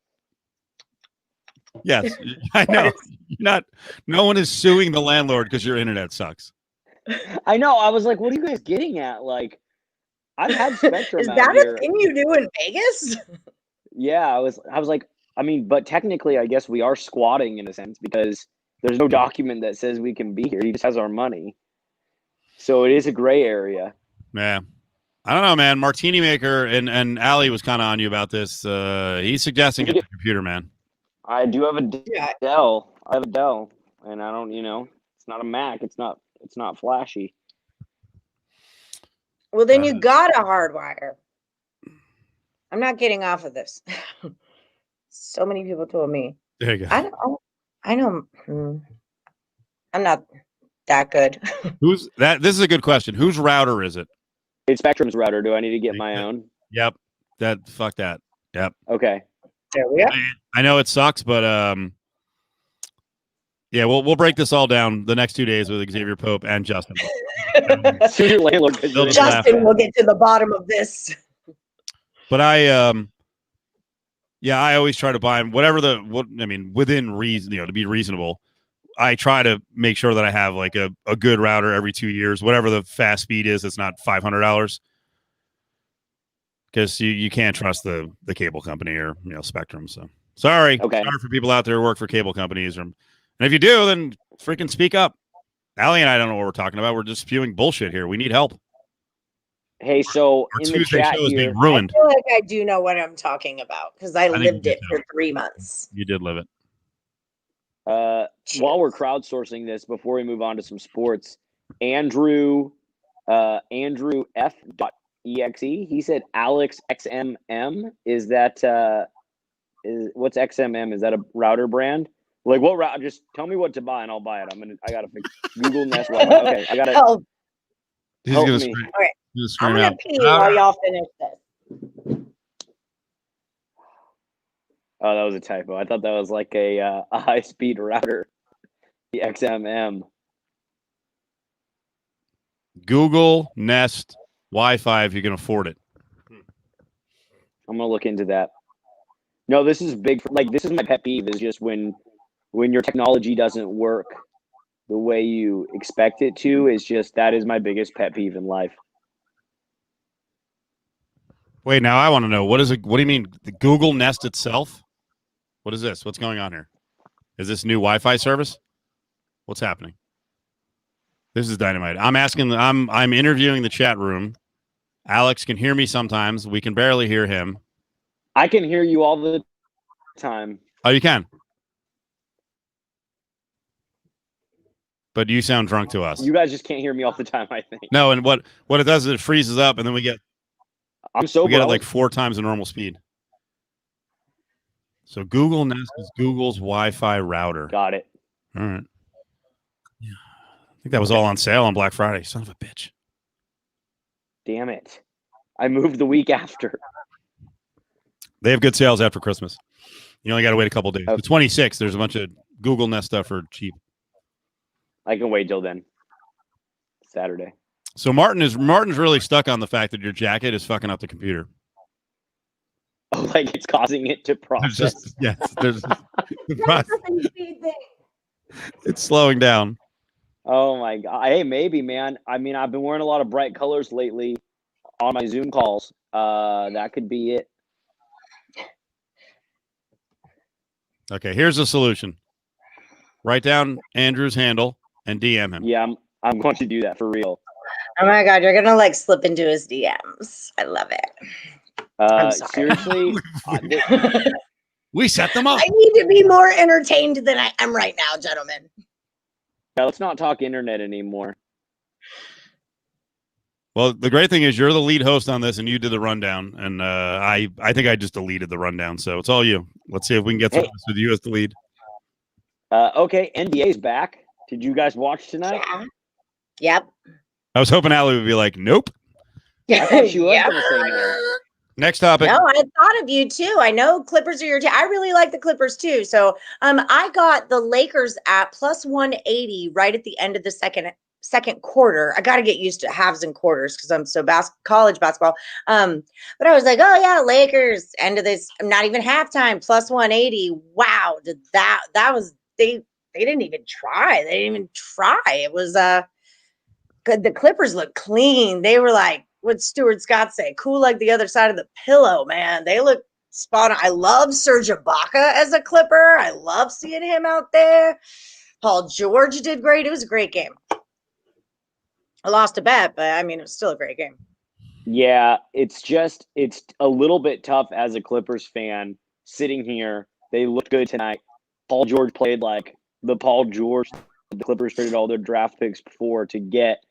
Yes, I know. No one is suing the landlord because your internet sucks. I know. I was like, what are you guys getting at? Like, I've had Spectrum. Is that a thing you do in Vegas? Yeah, I was like, but technically, I guess we are squatting in a sense because there's no document that says we can be here. He just has our money. So it is a gray area. Yeah. I don't know, man. Martini Maker and Allie was kind of on you about this. He's suggesting get the computer, man. I do have a Dell. I have a Dell, and I don't, it's not a Mac. It's not flashy. Well, then you got a hardwire. I'm not getting off of this. So many people told me. There you go. I know. I'm not that good. Who's that? This is a good question. Whose router is it? It's Spectrum's router. Do I need to get my own? Yep. Fuck that. Yep. Okay. There we are. I know it sucks, but yeah, we'll break this all down the next 2 days with Xavier Pope and Justin. Your landlord. Justin will get to the bottom of this. But I always try to buy within reason, to be reasonable. I try to make sure that I have like a good router every 2 years, whatever the fast speed is. It's not $500 because you can't trust the cable company or Spectrum. So sorry for people out there who work for cable companies, and if you do, then freaking speak up. Allie and I don't know what we're talking about. We're just spewing bullshit here. We need help. Hey, so Our in the Tuesday chat show is here, being ruined. I feel like I do know what I'm talking about because I think lived you it do. for 3 months. You did live it. while we're crowdsourcing this, before we move on to some sports, Andrew F.exe, he said Alex XMM. Is that what's XMM? Is that a router brand? Like what route? Just tell me what to buy and I'll buy it. I gotta fix Google Nest Wi-Fi. Okay, I gotta Help. help me. Scream, Okay. I'm out. gonna pee while y'all finish this. Oh, that was a typo. I thought that was like a high-speed router. The XMM. Google Nest Wi-Fi if you can afford it. I'm gonna look into that. No, this is big. Like this is my pet peeve. Is just when your technology doesn't work the way you expect it to. Is just that is my biggest pet peeve in life. Wait, now I want to know what is it? What do you mean the Google Nest itself? What is this? What's going on here? Is this new Wi-Fi service? What's happening? This is dynamite. I'm asking. I'm interviewing the chat room. Alex can hear me sometimes. We can barely hear him. I can hear you all the time. Oh, you can. But you sound drunk to us. You guys just can't hear me all the time, I think. No, and what it does is it freezes up, and then we get we get it like 4 times the normal speed. So Google Nest is Google's Wi-Fi router. Got it. All right. Yeah, I think that was all on sale on Black Friday. Son of a bitch. Damn it! I moved the week after. They have good sales after Christmas. You only got to wait a couple days. Okay. The 26th, there's a bunch of Google Nest stuff for cheap. I can wait till then. Saturday. So Martin's really stuck on the fact that your jacket is fucking up the computer. Oh, like it's causing it to process. It's slowing down. Oh my god! Hey, maybe, man. I mean, I've been wearing a lot of bright colors lately on my Zoom calls. That could be it. Okay, here's the solution. Write down Andrew's handle and DM him. Yeah, I'm going to do that for real. Oh my god, you're gonna like slip into his DMs. I love it. I'm sorry. Seriously, we set them up. I need to be more entertained than I am right now, gentlemen. Yeah, let's not talk internet anymore. Well, the great thing is you're the lead host on this, and you did the rundown. And I think I just deleted the rundown, so it's all you. Let's see if we can get through this with you as the lead. Okay, NBA's back. Did you guys watch tonight? Yeah. Yep. I was hoping Allie would be like, nope. I thought she was going to say no. Next topic. No, I thought of you too. I know Clippers are your team. I really like the Clippers too. So I got the Lakers at plus 180 right at the end of the second quarter. I got to get used to halves and quarters because I'm so college basketball. But I was like, oh yeah, Lakers, end of this, not even halftime, plus 180. Wow. Did that was, they didn't even try. They didn't even try. It was good. The Clippers look clean. They were like, what Stuart Scott say? Cool like the other side of the pillow, man. They look spot on. I love Serge Ibaka as a Clipper. I love seeing him out there. Paul George did great. It was a great game. I lost a bet, but I mean, it was still a great game. Yeah, it's a little bit tough as a Clippers fan sitting here. They looked good tonight. Paul George played like the Paul George the Clippers traded all their draft picks before to get,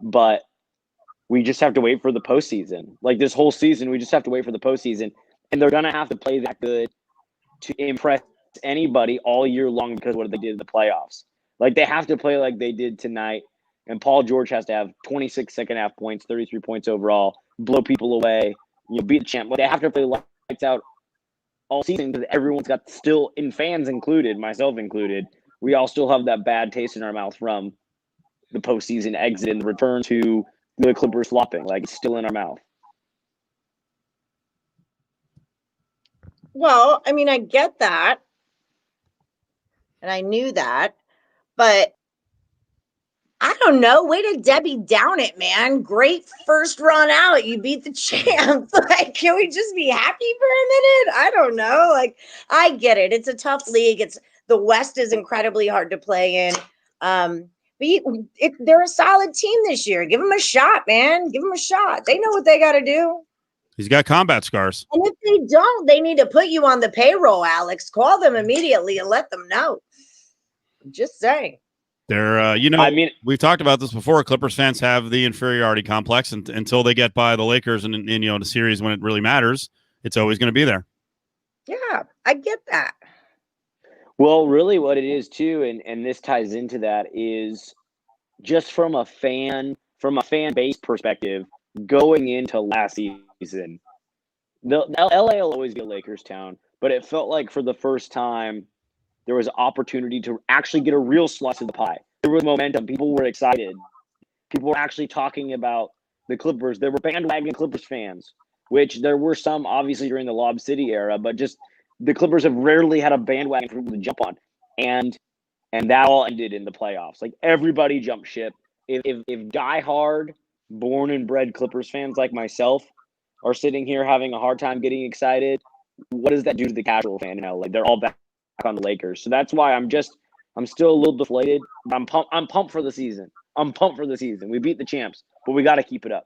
but we just have to wait for the postseason. Like this whole season, we just have to wait for the postseason, and they're gonna have to play that good to impress anybody all year long because of what they did in the playoffs. Like they have to play like they did tonight, and Paul George has to have 26 second half points, 33 points overall, blow people away, beat the champ. But they have to play lights out all season because everyone's got still, in fans included, myself included, we all still have that bad taste in our mouth from the postseason exit and the return to the Clippers flopping. Like it's still in our mouth. Well, I mean, I get that. And I knew that. But I don't know. Way to Debbie Down it, man. Great first run out. You beat the champs. Like, can we just be happy for a minute? I don't know. Like, I get it. It's a tough league. The West is incredibly hard to play in. They're a solid team this year. Give them a shot, man. Give them a shot. They know what they got to do. He's got combat scars. And if they don't, they need to put you on the payroll, Alex. Call them immediately and let them know. I'm just saying. They're, I mean, we've talked about this before. Clippers fans have the inferiority complex until they get by the Lakers and the series when it really matters. It's always going to be there. Yeah, I get that. Well, really what it is too, and this ties into that, is just from a fan base perspective, going into last season, the LA will always be a Lakers town, but it felt like for the first time there was opportunity to actually get a real slice of the pie. There was momentum. People were excited. People were actually talking about the Clippers. There were bandwagon Clippers fans, which there were some obviously during the Lob City era, but just the Clippers have rarely had a bandwagon for people to jump on. And that all ended in the playoffs. Like, everybody jumped ship. If diehard, born and bred Clippers fans like myself are sitting here having a hard time getting excited, what does that do to the casual fan in LA? They're all back on the Lakers. So that's why I'm still a little deflated. I'm pumped for the season. We beat the champs, but we got to keep it up.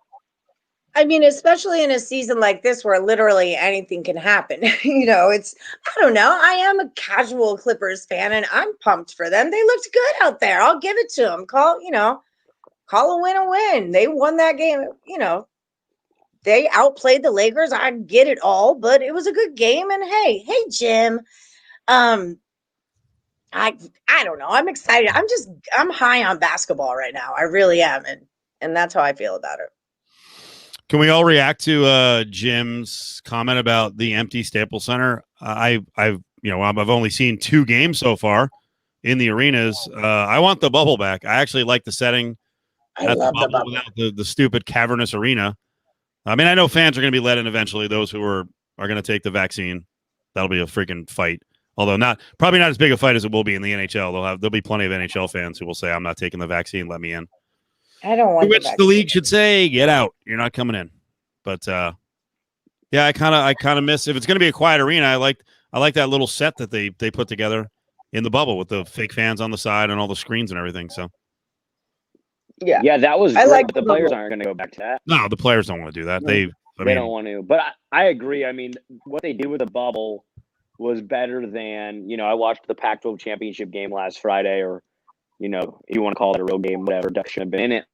I mean, especially in a season like this where literally anything can happen. I don't know. I am a casual Clippers fan and I'm pumped for them. They looked good out there. I'll give it to them. Call a win a win. They won that game. They outplayed the Lakers. I get it all, but it was a good game. And hey, Jim, I don't know. I'm excited. I'm high on basketball right now. I really am. And that's how I feel about it. Can we all react to Jim's comment about the empty Staples Center? I've only seen 2 games so far in the arenas. I want the bubble back. I actually like the setting. I love the bubble without the stupid cavernous arena. I mean, I know fans are going to be let in eventually. Those who are going to take the vaccine, that'll be a freaking fight. Although probably not as big a fight as it will be in the NHL. There'll be plenty of NHL fans who will say, "I'm not taking the vaccine. Let me in." I don't want which the league should say, "Get out. You're not coming in." But yeah, I kind of miss, if it's going to be a quiet arena. I like that little set that they put together in the bubble with the fake fans on the side and all the screens and everything. So yeah, that was. I great, like but the players aren't going to go back to that. No, the players don't want to do that. They don't want to. But I agree. I mean, what they did with the bubble was better than, I watched the Pac-12 championship game last Friday, or if you want to call it a real game, whatever. Duck should have been in it.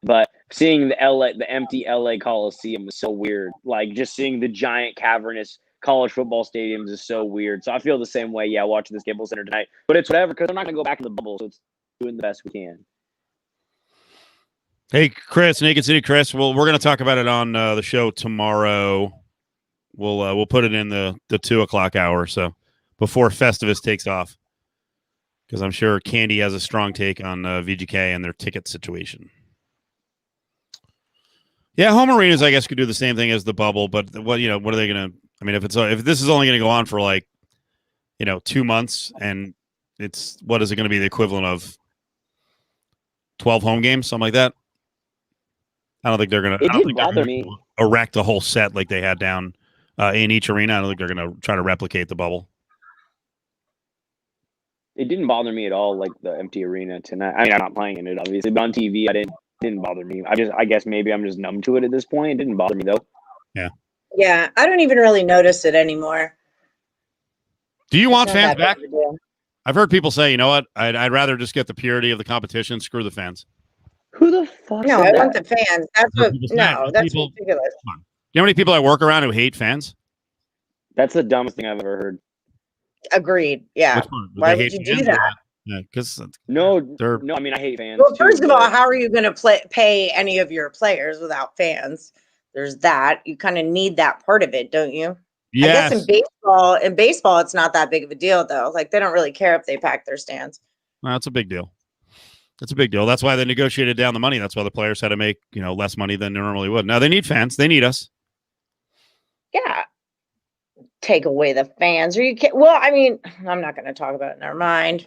But seeing the empty LA Coliseum was so weird. Like, just seeing the giant cavernous college football stadiums is so weird. So I feel the same way. Yeah, watching the Staples Center tonight, but it's whatever, because I'm not going to go back to the bubble. So it's doing the best we can. Hey, Chris, Naked City Chris. Well, we're going to talk about it on the show tomorrow. We'll put it in the 2:00 hour, so before Festivus takes off, because I'm sure Candy has a strong take on VGK and their ticket situation. Yeah, home arenas, I guess, could do the same thing as the bubble, but what are they going to? I mean, if this is only going to go on for 2 months, and what is it going to be the equivalent of 12 home games, something like that? I don't think they're going to. It didn't bother me. Erect a whole set like they had down in each arena. I don't think they're going to try to replicate the bubble. It didn't bother me at all, like the empty arena tonight. I mean, I'm not playing in it, obviously, but on TV, it didn't bother me. I guess maybe I'm just numb to it at this point. It didn't bother me though. Yeah, I don't even really notice it anymore. Do you want fans back? I've heard people say, you know what? I'd rather just get the purity of the competition. Screw the fans. Who the fuck? No, I want the fans. That's ridiculous. You know how many people I work around who hate fans? That's the dumbest thing I've ever heard. Agreed. Yeah. Why would you do that? Yeah, because no. I mean, I hate fans. Well, first of all, how are you going to pay any of your players without fans? There's that. You kind of need that part of it, don't you? Yes. I guess in baseball, it's not that big of a deal, though. Like, they don't really care if they pack their stands. Well, that's a big deal. That's a big deal. That's why they negotiated down the money. That's why the players had to make, less money than they normally would. Now they need fans. They need us. Yeah. Take away the fans. Or you can't. Well, I mean, I'm not going to talk about it. Never mind.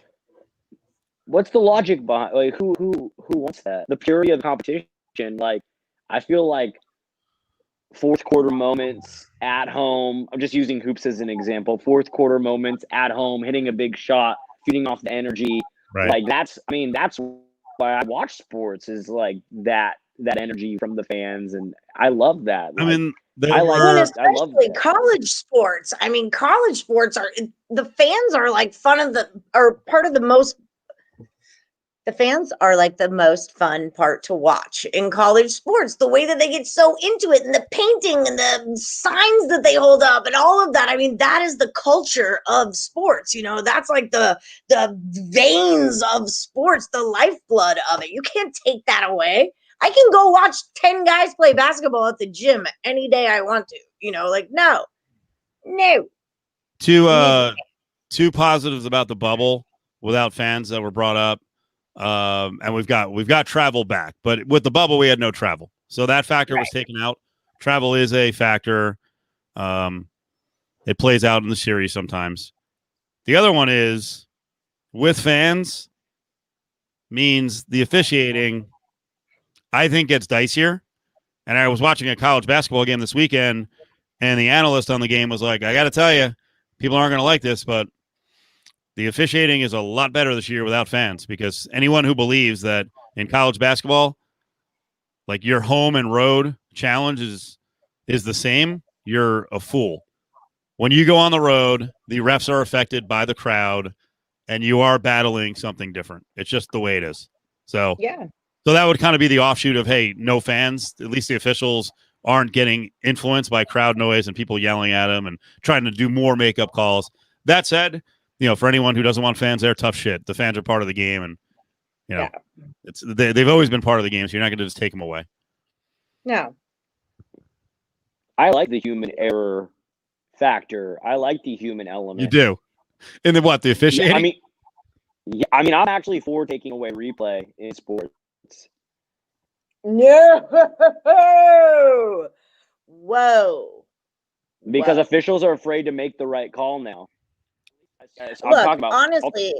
What's the logic behind? Like, who wants that? The purity of the competition. Like, I feel like fourth quarter moments at home. I'm just using hoops as an example. Fourth quarter moments at home, hitting a big shot, feeding off the energy. Right. Like, that's why I watch sports is like that energy from the fans, and I love that. I mean, especially college sports. I mean, college sports the fans are like the fans are like the most fun part to watch in college sports. The way that they get so into it, and the painting and the signs that they hold up and all of that. I mean, that is the culture of sports. That's like the veins of sports, the lifeblood of it. You can't take that away. I can go watch 10 guys play basketball at the gym any day I want to. No. Two positives about the bubble without fans that were brought up. And we've got travel back, but with the bubble we had no travel, so that factor was taken out. Travel is a factor. It plays out in the series sometimes. The other one is with fans means the officiating, I think, gets dicier. And I was watching a college basketball game this weekend, and the analyst on the game was like, I got to tell you, people aren't going to like this, but the officiating is a lot better this year without fans, because anyone who believes that in college basketball, like your home and road challenge is the same, you're a fool. When you go on the road, the refs are affected by the crowd, and you are battling something different. It's just the way it is. So that would kind of be the offshoot of, hey, no fans. At least the officials aren't getting influenced by crowd noise and people yelling at them and trying to do more makeup calls. That said, for anyone who doesn't want fans there, tough shit. The fans are part of the game, and they've always been part of the game, so you're not going to just take them away. No. I like the human error factor. I like the human element. You do. And then what? The officiating? I mean, I'm actually for taking away replay in sports. No. Whoa. Because officials are afraid to make the right call now. Look, honestly,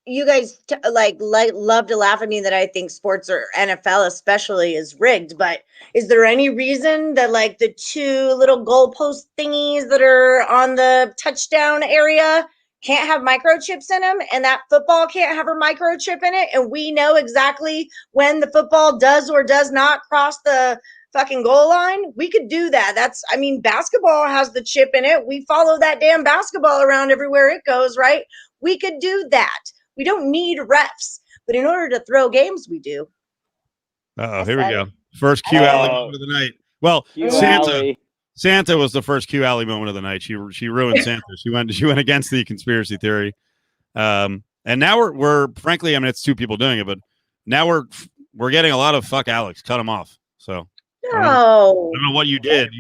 you guys love to laugh at me that I think sports, or NFL especially, is rigged. But is there any reason that like the two little goalpost thingies that are on the touchdown area can't have microchips in them, and that football can't have a microchip in it, and we know exactly when the football does or does not cross the fucking goal line? We could do that. Basketball has the chip in it. We follow that damn basketball around everywhere it goes, right? We could do that. We don't need refs, but in order to throw games, we do. Here we go. First Q Alley moment of the night. Well, Santa was the first Q Alley moment of the night. She ruined Santa. She went against the conspiracy theory. And now we're frankly, it's two people doing it, but now we're getting a lot of fuck Alex. Cut him off. So no, I don't know what you did.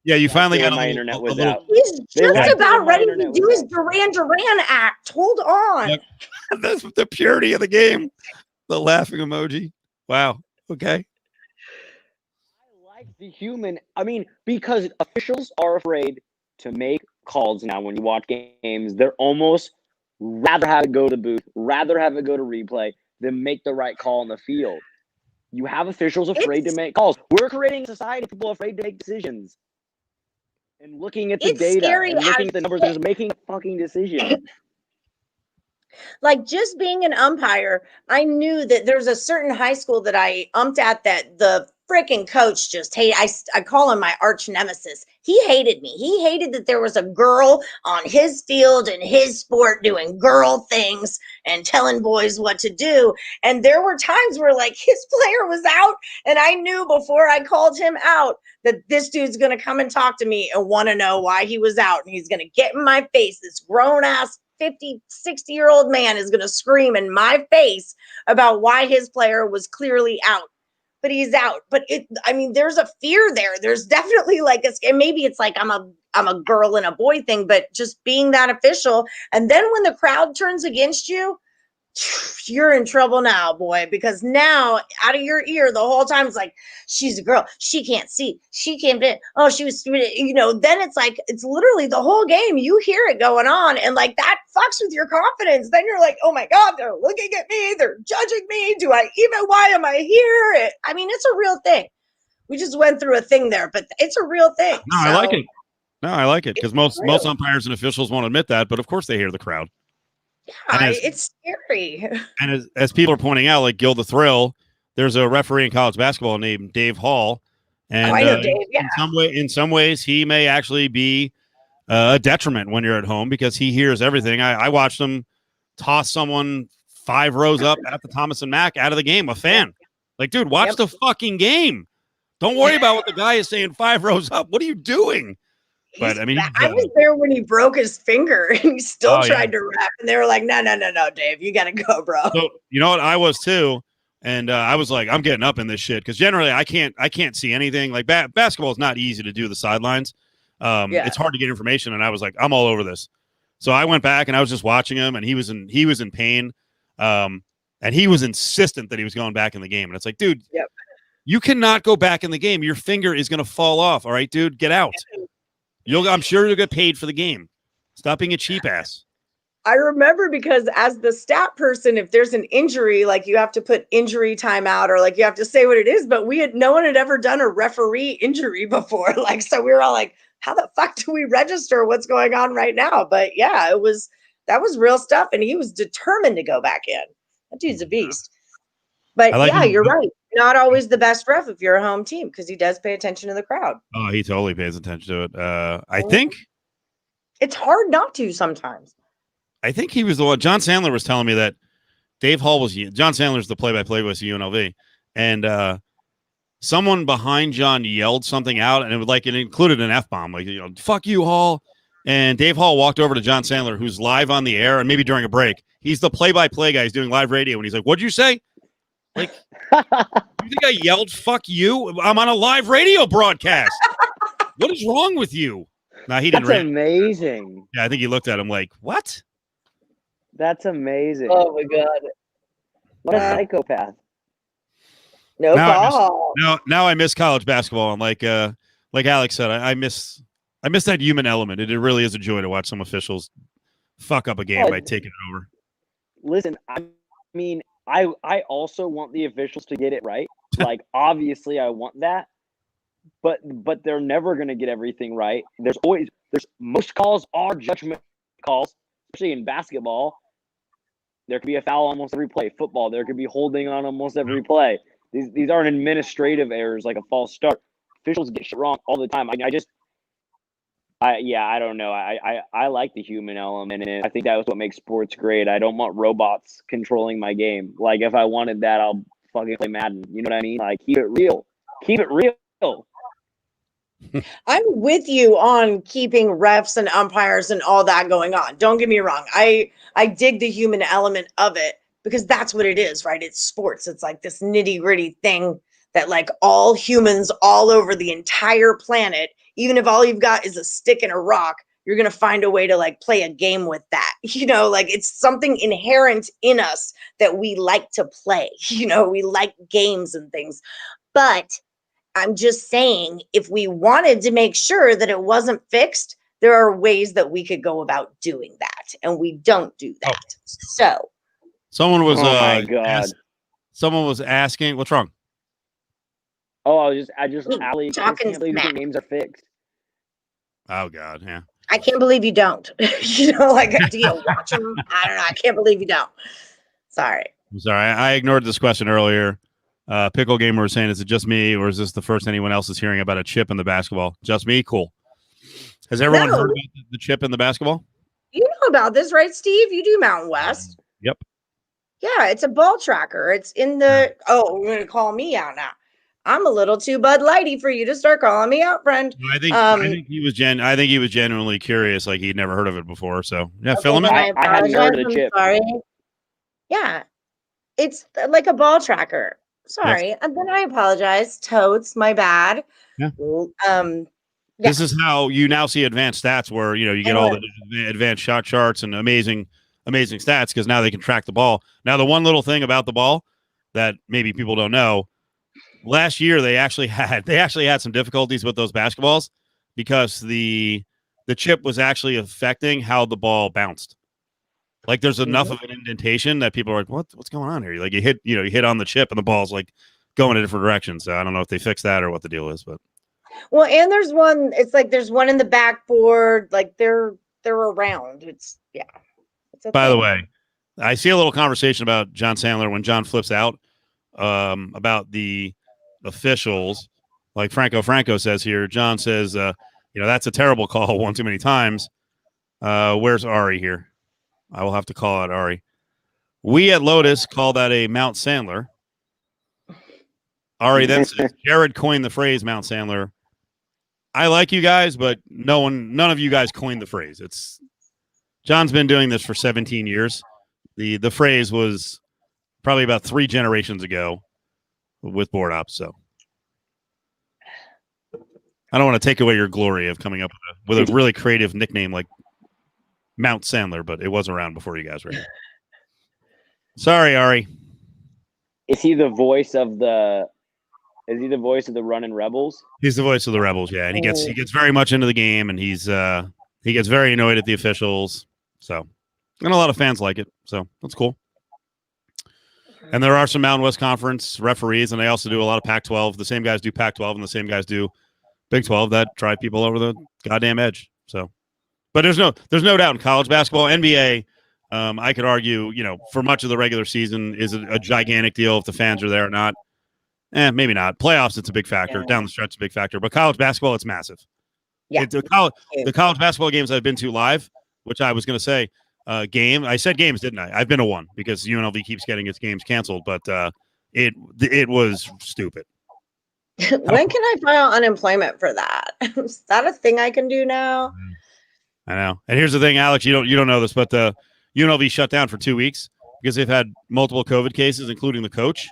You finally got my internet was out. He's just about ready to do his Duran Duran act. Hold on. That's the purity of the game. The laughing emoji. Wow. Okay. I like the human. Because officials are afraid to make calls now when you watch games. They're almost rather have it go to the booth, rather have it go to replay than make the right call on the field. You have officials afraid to make calls. We're creating a society of people afraid to make decisions. And looking at the data and looking at the numbers, just making a fucking decision. Like, just being an umpire, I knew that there's a certain high school that I umped at that the freaking coach just hated. I call him my arch nemesis. He hated me. He hated that there was a girl on his field and his sport doing girl things and telling boys what to do. And there were times where like his player was out, and I knew before I called him out that this dude's going to come and talk to me and want to know why he was out. And he's going to get in my face. This grown ass 50, 60-year-old man is going to scream in my face about why his player was clearly out. But he's out. But there's a fear there. There's definitely like and maybe it's like I'm a girl and a boy thing, but just being that official. And then when the crowd turns against you, you're in trouble now, boy, because now out of your ear the whole time it's like, she's a girl, she can't see, she can't be, oh, she was stupid, then it's like, it's literally the whole game, you hear it going on, and like that fucks with your confidence. Then you're like, oh my god, they're looking at me, they're judging me, why am I here? It's a real thing. We just went through a thing there, but it's a real thing. I like it. No, I like it because most umpires and officials won't admit that, but of course they hear the crowd. Yeah, it's scary. And as people are pointing out, like Gil the Thrill, there's a referee in college basketball named Dave Hall, and I know Dave. Yeah. in some ways, he may actually be a detriment when you're at home because he hears everything. I watched him toss someone 5 rows up at the Thomas and Mack out of the game. A fan, like, dude, watch the fucking game. Don't worry about what the guy is saying 5 rows up. What are you doing? But I mean, I was there when he broke his finger and he still tried to rap. And they were like, no, Dave, you got to go, bro. So, you know what? I was too. And I was like, I'm getting up in this shit because generally I can't see anything. Like basketball is not easy to do the sidelines. It's hard to get information. And I was like, I'm all over this. So I went back and I was just watching him, and he was in pain. And he was insistent that he was going back in the game. And it's like, dude, you cannot go back in the game. Your finger is going to fall off. All right, dude, get out. I'm sure you'll get paid for the game. Stop being a cheap ass. I remember because as the stat person, if there's an injury, like you have to put injury timeout or like you have to say what it is, but no one had ever done a referee injury before. Like, so we were all like, how the fuck do we register what's going on right now? But yeah, that was real stuff. And he was determined to go back in. That dude's a beast. But you're right. Not always the best ref if you're a home team because he does pay attention to the crowd. Oh, he totally pays attention to it. I think it's hard not to sometimes. I think he was the one. John Sandler was telling me that Dave Hall was John Sandler's the play-by-play voice of UNLV, and someone behind John yelled something out, and it included an F-bomb, like, you know, fuck you, Hall. And Dave Hall walked over to John Sandler, who's live on the air, and maybe during a break. He's the play-by-play guy. He's doing live radio, and he's like, "What'd you say? Like, you think I yelled "fuck you"? I'm on a live radio broadcast. What is wrong with you?" No, he didn't. That's amazing. Yeah, I think he looked at him like, "What?" That's amazing. Oh my god! What a psychopath. No call. Now I miss college basketball, and like Alex said, I miss that human element. It really is a joy to watch some officials fuck up a game by taking it over. Listen, I mean, I also want the officials to get it right. Like, obviously, I want that, but they're never going to get everything right. There's most calls are judgment calls, especially in basketball. There could be a foul almost every play. Football, there could be holding on almost every play. These aren't administrative errors like a false start. Officials get shit wrong all the time. I don't know. I like the human element, and I think that was what makes sports great. I don't want robots controlling my game. Like, if I wanted that, I'll fucking play Madden. You know what I mean? Like, keep it real. Keep it real. I'm with you on keeping refs and umpires and all that going on. Don't get me wrong. I dig the human element of it because that's what it is, right? It's sports. It's like this nitty-gritty thing that like all humans all over the entire planet, even if all you've got is a stick and a rock, you're going to find a way to like play a game with that. You know, like it's something inherent in us that we like to play. You know, we like games and things. But I'm just saying, if we wanted to make sure that it wasn't fixed, there are ways that we could go about doing that. And we don't do that. So someone was, oh my God. Someone was asking, what's wrong? Oh, I just Allie, talking smack. Games are fixed. Oh God, yeah. I can't believe you don't. You know, like, do you watch them? I don't know. I can't believe you don't. Sorry. I'm sorry. I ignored this question earlier. Pickle Gamer was saying, is it just me, or is this the first anyone else is hearing about a chip in the basketball? Just me? Cool. Has everyone heard about the chip in the basketball? You know about this, right, Steve? You do Mountain West. Yep. Yeah, it's a ball tracker. It's in the, you're going to call me out now. I'm a little too Bud Lighty for you to start calling me out, friend. I think he was genuinely curious, like he'd never heard of it before. So yeah, fill him in. I hadn't heard of the chip. Sorry. Yeah, it's like a ball tracker. Sorry, and then I apologize. Totes, my bad. Yeah. This is how you now see advanced stats, where you get all the advanced shot charts and amazing stats because now they can track the ball. Now, the one little thing about the ball that maybe people don't know. Last year, they actually had some difficulties with those basketballs because the chip was actually affecting how the ball bounced. Like, there's enough of an indentation that people are like, what's going on here? Like, you hit on the chip and the ball's like going in different directions. So I don't know if they fixed that or what the deal is, but. Well, and there's one. It's like there's one in the backboard. Like they're around. It's By the way, I see a little conversation about John Sandler when John flips out about the officials. Like Franco says here, John says, that's a terrible call one too many times. Where's Ari here? I will have to call out Ari. We at Lotus call that a Mount Sandler. Ari then says, Jared coined the phrase Mount Sandler. I like you guys, but none of you guys coined the phrase. John's been doing this for 17 years. The phrase was probably about 3 generations ago with board ops. So I don't want to take away your glory of coming up with a really creative nickname like Mount Sandler, but it was around before you guys were here. Sorry, Ari. Is he the voice of the running Rebels? He's the voice of the Rebels, yeah. And he gets very much into the game, and he gets very annoyed at the officials. So, and a lot of fans like it. So that's cool. And there are some Mountain West Conference referees, and they also do a lot of Pac-12. The same guys do Pac-12, and the same guys do Big 12 that drive people over the goddamn edge. So, but there's no doubt in college basketball, NBA. I could argue, for much of the regular season is a gigantic deal if the fans are there or not. Maybe not. Playoffs, it's a big factor. Down the stretch, it's a big factor. But college basketball, it's massive. Yeah. The college basketball games I've been to live, which I was going to say, I said games, didn't I? I've been to one because UNLV keeps getting its games canceled, but it was stupid. When can I file unemployment for that? Is that a thing I can do now? I know. And here's the thing, Alex, you don't know this, but the UNLV shut down for 2 weeks because they've had multiple COVID cases, including the coach.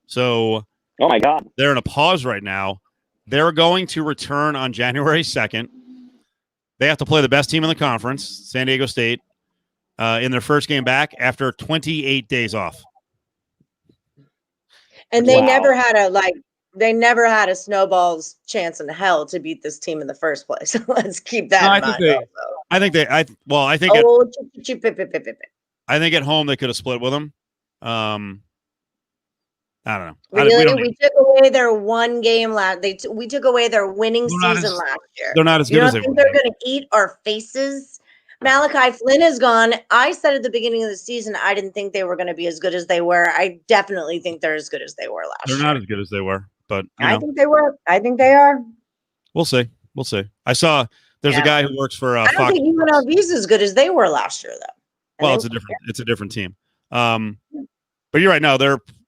So, oh my God, they're in a pause right now. They're going to return on January 2nd. They have to play the best team in the conference, San Diego State, in their first game back after 28 days off. And they never had a snowball's chance in hell to beat this team in the first place. Let's keep that in mind. I think at home they could have split with them. I don't know. We took away their one game we took away their winning season last year. They're not as good as they were. They're going to eat our faces. Malachi Flynn is gone. I said at the beginning of the season I didn't think they were going to be as good as they were. I definitely think they're as good as they were last year. They're not as good as they were, but I think they were. I think they are. We'll see. I saw there's a guy who works for I don't think UNLV is as good as they were last year, though. Well, it's a different team. But you're right. No,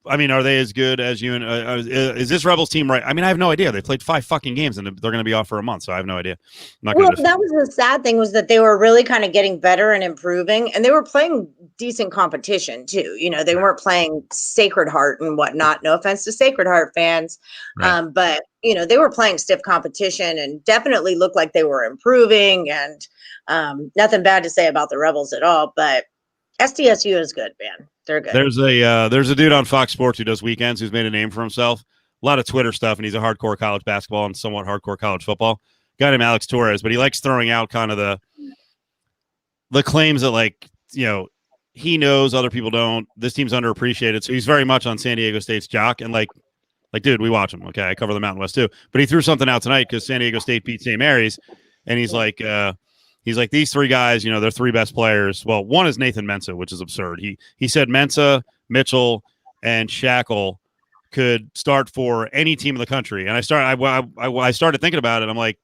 are they as good as you? Is this Rebels team right? I mean, I have no idea. They played 5 fucking games and they're going to be off for a month, so I have no idea. That was the sad thing, was that they were really kind of getting better and improving, and they were playing decent competition too. They weren't playing Sacred Heart and whatnot. No offense to Sacred Heart fans, right. But they were playing stiff competition and definitely looked like they were improving. And nothing bad to say about the Rebels at all, but SDSU is good, man. They're good. There's a dude on Fox Sports who does weekends who's made a name for himself. A lot of Twitter stuff, and he's a hardcore college basketball and somewhat hardcore college football. Guy named Alex Torres, but he likes throwing out kind of the claims that he knows other people don't. This team's underappreciated, so he's very much on San Diego State's jock. And dude, we watch him. Okay, I cover the Mountain West too, but he threw something out tonight because San Diego State beat St. Mary's, and he's like. He's like, these 3 guys, they're 3 best players. Well, one is Nathan Mensah, which is absurd. He said Mensah, Mitchell, and Shackle could start for any team in the country. And I started thinking about it. I'm like,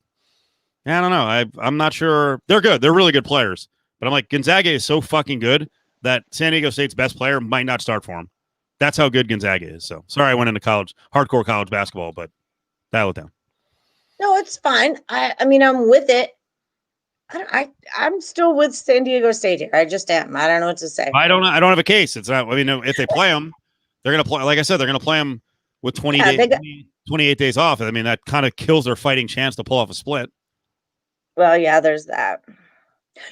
I don't know. I'm not sure. They're good. They're really good players. But I'm like, Gonzaga is so fucking good that San Diego State's best player might not start for him. That's how good Gonzaga is. So sorry I went into hardcore college basketball, but dial it down. No, it's fine. I mean, I'm with it. I'm still with San Diego State here. I just am. I don't know what to say. I don't have a case. It's not. I mean, if they play them, they're going to play. Like I said, they're going to play them with 28 days off. I mean, that kind of kills their fighting chance to pull off a split. Well, yeah, there's that.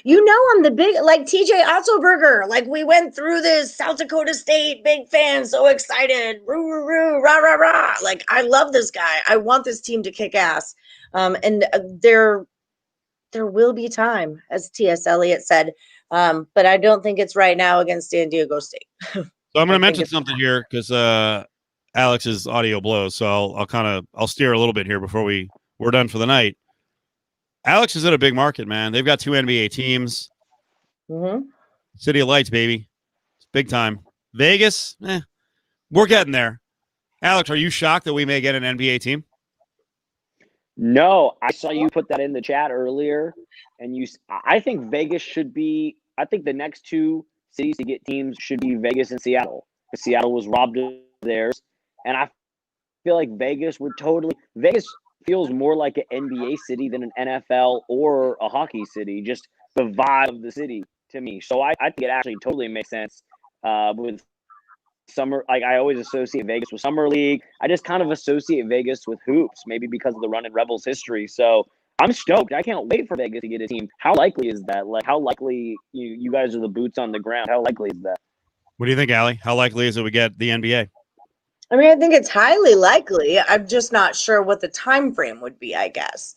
I'm the big, TJ Otzelberger. We went through this, South Dakota State, big fan, so excited. Roo, roo, roo, rah, rah, rah. I love this guy. I want this team to kick ass. And there will be time, as T.S. Eliot said, but I don't think it's right now against San Diego State. So I'm going to mention something here because Alex's audio blows, so I'll steer a little bit here before we're done for the night. Alex is in a big market, man. They've got 2 NBA teams. Mm-hmm. City of Lights, baby. big time. Vegas, we're getting there. Alex, are you shocked that we may get an NBA team? No, I saw you put that in the chat earlier, and I think Vegas should be. I think the next two cities to get teams should be Vegas and Seattle, because Seattle was robbed of theirs, and I feel like Vegas feels more like an NBA city than an NFL or a hockey city. Just the vibe of the city to me. So I think it actually totally makes sense with summer. Like, I always associate Vegas with Summer League. I just kind of associate Vegas with hoops, maybe because of the Runnin' Rebels history. So I'm stoked. I can't wait for Vegas to get a team. How likely is that? Like, how likely you guys are the boots on the ground? How likely is that? What do you think, Allie? How likely is it we get the NBA? I mean, I think it's highly likely. I'm just not sure what the time frame would be, I guess.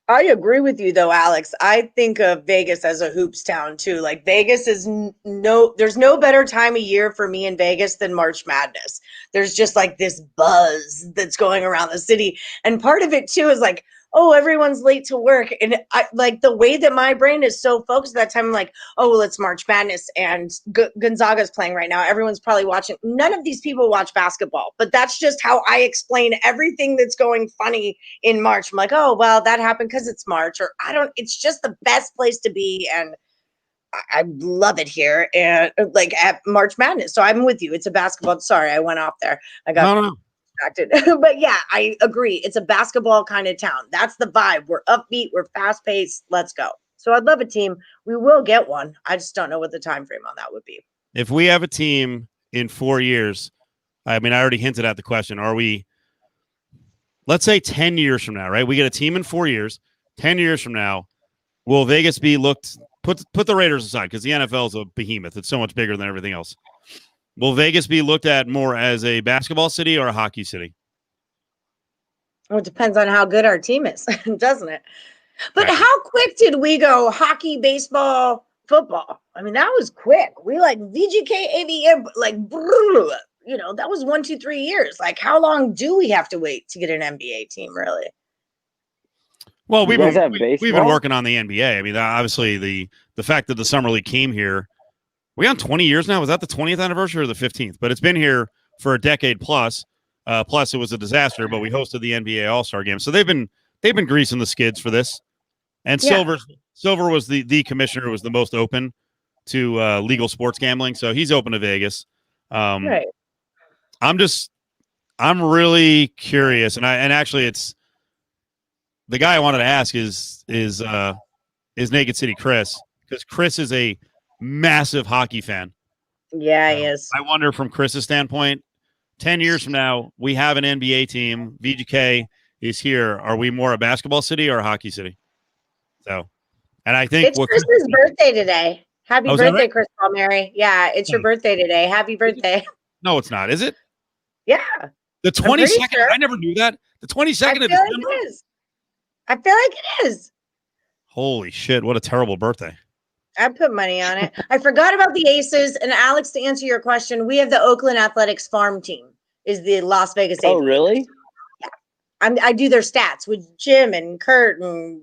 I agree with you though, Alex. I think of Vegas as a hoops town too. Like, Vegas is there's no better time of year for me in Vegas than March Madness. There's just like this buzz that's going around the city. And part of it too is like, oh, everyone's late to work. And I like the way that my brain is so focused at that time. I'm like, oh, well, it's March Madness and Gonzaga's playing right now. Everyone's probably watching. None of these people watch basketball, but that's just how I explain everything that's going funny in March. I'm like, oh, well, that happened because it's March, or it's just the best place to be. And I love it here. And like at March Madness. So I'm with you. It's a basketball. Sorry, I went off there. I got No. But yeah, I agree. It's a basketball kind of town. That's the vibe. We're upbeat. We're fast paced. Let's go. So I'd love a team. We will get one. I just don't know what the time frame on that would be. If we have a team in 4 years, I mean, I already hinted at the question. Are we, let's say 10 years from now, right? We get a team in 4 years. 10 years from now, will Vegas be looked, put the Raiders aside, because the NFL is a behemoth. It's so much bigger than everything else. Will Vegas be looked at more as a basketball city or a hockey city? Well, it depends on how good our team is, doesn't it? But how quick did we go hockey, baseball, football? I mean, that was quick. We like VGK, AVM, like, that was 1, 2, 3 years. Like, how long do we have to wait to get an NBA team, really? Well, we've been working on the NBA. I mean, obviously, the fact that the Summer League came here, we on 20 years now? Was that the 20th anniversary or the 15th? But it's been here for a decade plus. Plus, it was a disaster, but we hosted the NBA All-Star Game. So they've been greasing the skids for this. And Silver was the commissioner who was the most open to legal sports gambling. So he's open to Vegas. Right. I'm really curious. And actually it's the guy I wanted to ask is Naked City Chris, because Chris is a massive hockey fan. Yeah, he is. I wonder from Chris's standpoint, 10 years from now, we have an NBA team. VGK is here. Are we more a basketball city or a hockey city? So, and I think it's Chris's birthday today. Happy birthday, right? Chris Palmieri. Yeah, it's your birthday today. Happy birthday. No, it's not. Is it? Yeah. The 22nd. Sure. I never knew that. The 22nd of December. I feel like it is. Holy shit! What a terrible birthday. I put money on it. I forgot about the Aces. And Alex, to answer your question, we have the Oakland Athletics farm team. Is the Las Vegas Aces. Oh, really? Yeah. I do their stats with Jim and Kurt and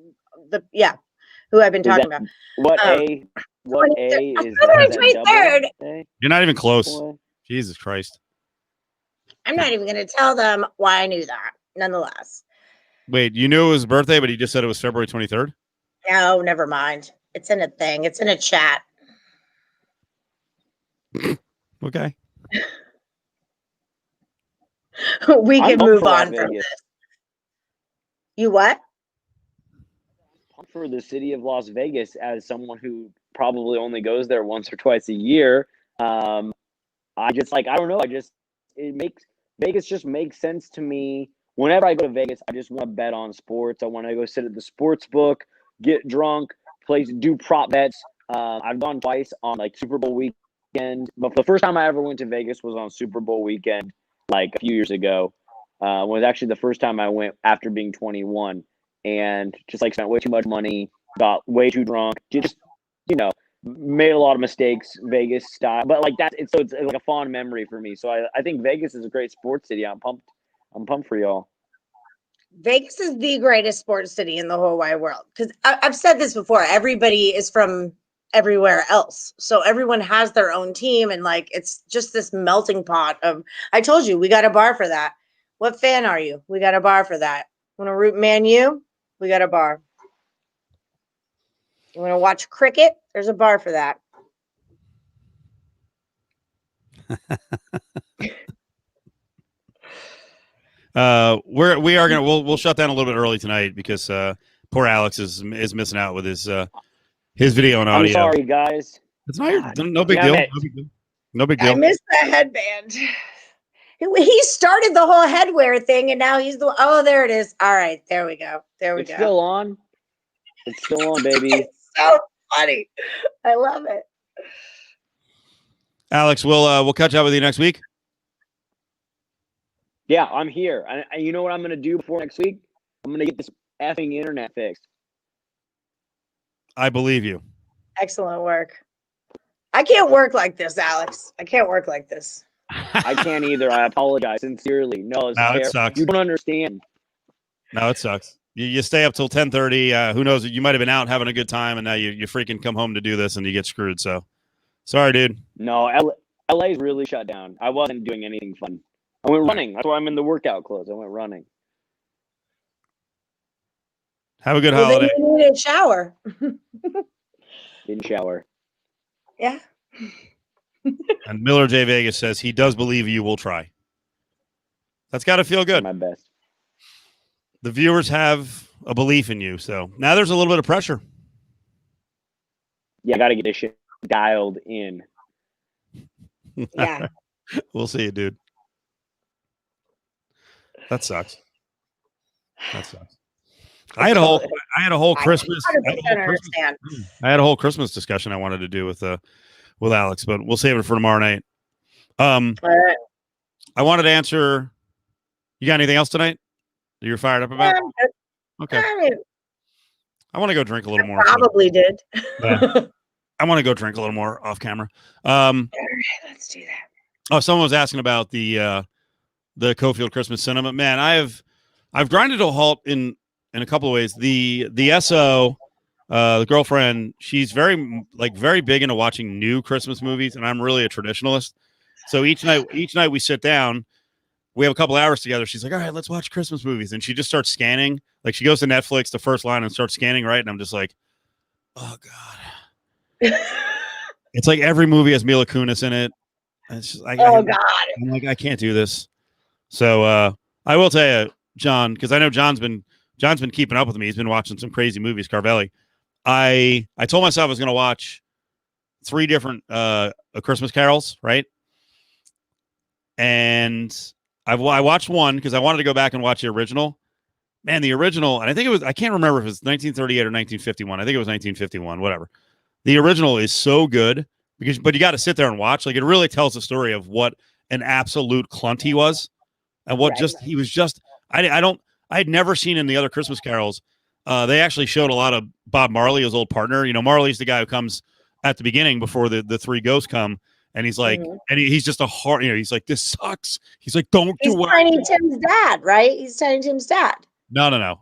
who I've been talking about. What A is that? 23rd. You're not even close. Boy. Jesus Christ. I'm not even going to tell them why I knew that. Nonetheless. Wait, you knew it was his birthday, but he just said it was February 23rd? No, never mind. It's in a thing. It's in a chat. Okay. We can move on from this. You what? For the city of Las Vegas, as someone who probably only goes there once or twice a year, I don't know. Vegas just makes sense to me. Whenever I go to Vegas, I just want to bet on sports. I want to go sit at the sports book, get drunk, do prop bets. I've gone twice on like Super Bowl weekend, but the first time I ever went to Vegas was on Super Bowl weekend, like a few years ago. Was actually the first time I went after being 21, and just like spent way too much money, got way too drunk, just made a lot of mistakes, Vegas style. But like that, it's like a fond memory for me. So I think Vegas is a great sports city. I'm pumped for y'all. Vegas is the greatest sports city in the whole wide world. Because I've said this before. Everybody is from everywhere else. So everyone has their own team, and like it's just this melting pot of. I told you we got a bar for that. What fan are you? We got a bar for that. Want to root Man U? We got a bar. You want to watch cricket? There's a bar for that. We'll shut down a little bit early tonight because poor Alex is missing out with his video and audio. I'm sorry, guys. It's not no big deal. No big deal. I missed the headband. He started the whole headwear thing, and now he's the. Oh, there it is. All right, there we go. It's still on. It's still on, baby. It's so funny. I love it. Alex, we'll catch up with you next week. Yeah, I'm here. And you know what I'm going to do before next week? I'm going to get this effing internet fixed. I believe you. Excellent work. I can't work like this, Alex. I can't work like this. I can't either. I apologize sincerely. No, it sucks. You don't understand. No, it sucks. You stay up till 10:30. Who knows? You might have been out having a good time, and now you freaking come home to do this, and you get screwed. So, sorry, dude. No, LA's really shut down. I wasn't doing anything fun. I went running. That's why I'm in the workout clothes. I went running. Have a good holiday. Then you need a shower. Didn't shower. Yeah. And Miller J. Vegas says he does believe you will try. That's got to feel good. My best. The viewers have a belief in you. So now there's a little bit of pressure. Yeah, I got to get this shit dialed in. Yeah. We'll see you, dude. That sucks. I had a whole Christmas. I had a whole Christmas discussion I wanted to do with Alex, but we'll save it for tomorrow night. All right. I wanted to answer. You got anything else tonight that you're fired up about? Okay. I want to go drink a little more. Probably did. I want to go drink a little more off camera. All right, let's do that. Oh, someone was asking about the Cofield Christmas cinema. Man, I've grinded to a halt in a couple of ways. The SO, the girlfriend, she's very big into watching new Christmas movies, and I'm really a traditionalist. So each night we sit down, we have a couple hours together. She's like, all right, let's watch Christmas movies. And she just starts scanning. Like she goes to Netflix, the first line, and starts scanning, right? And I'm just like, oh God. It's like every movie has Mila Kunis in it. It's just, God. I'm like, I can't do this. So I will tell you, John, because I know John's been keeping up with me. He's been watching some crazy movies, Carvelli. I told myself I was going to watch 3 different Christmas carols, right? And I watched one because I wanted to go back and watch the original. Man, the original, and I can't remember if it was 1938 or 1951. I think it was 1951, whatever. The original is so good but you got to sit there and watch. Like it really tells the story of what an absolute clunt he was, and what he was just. I had never seen in the other Christmas carols. They actually showed a lot of Bob Marley, his old partner. You know, Marley's the guy who comes at the beginning before the 3 ghosts come. And he's like, and he's just a hard, he's like, this sucks. He's like, don't do what. Tiny Tim's dad, right? He's Tiny Tim's dad. No.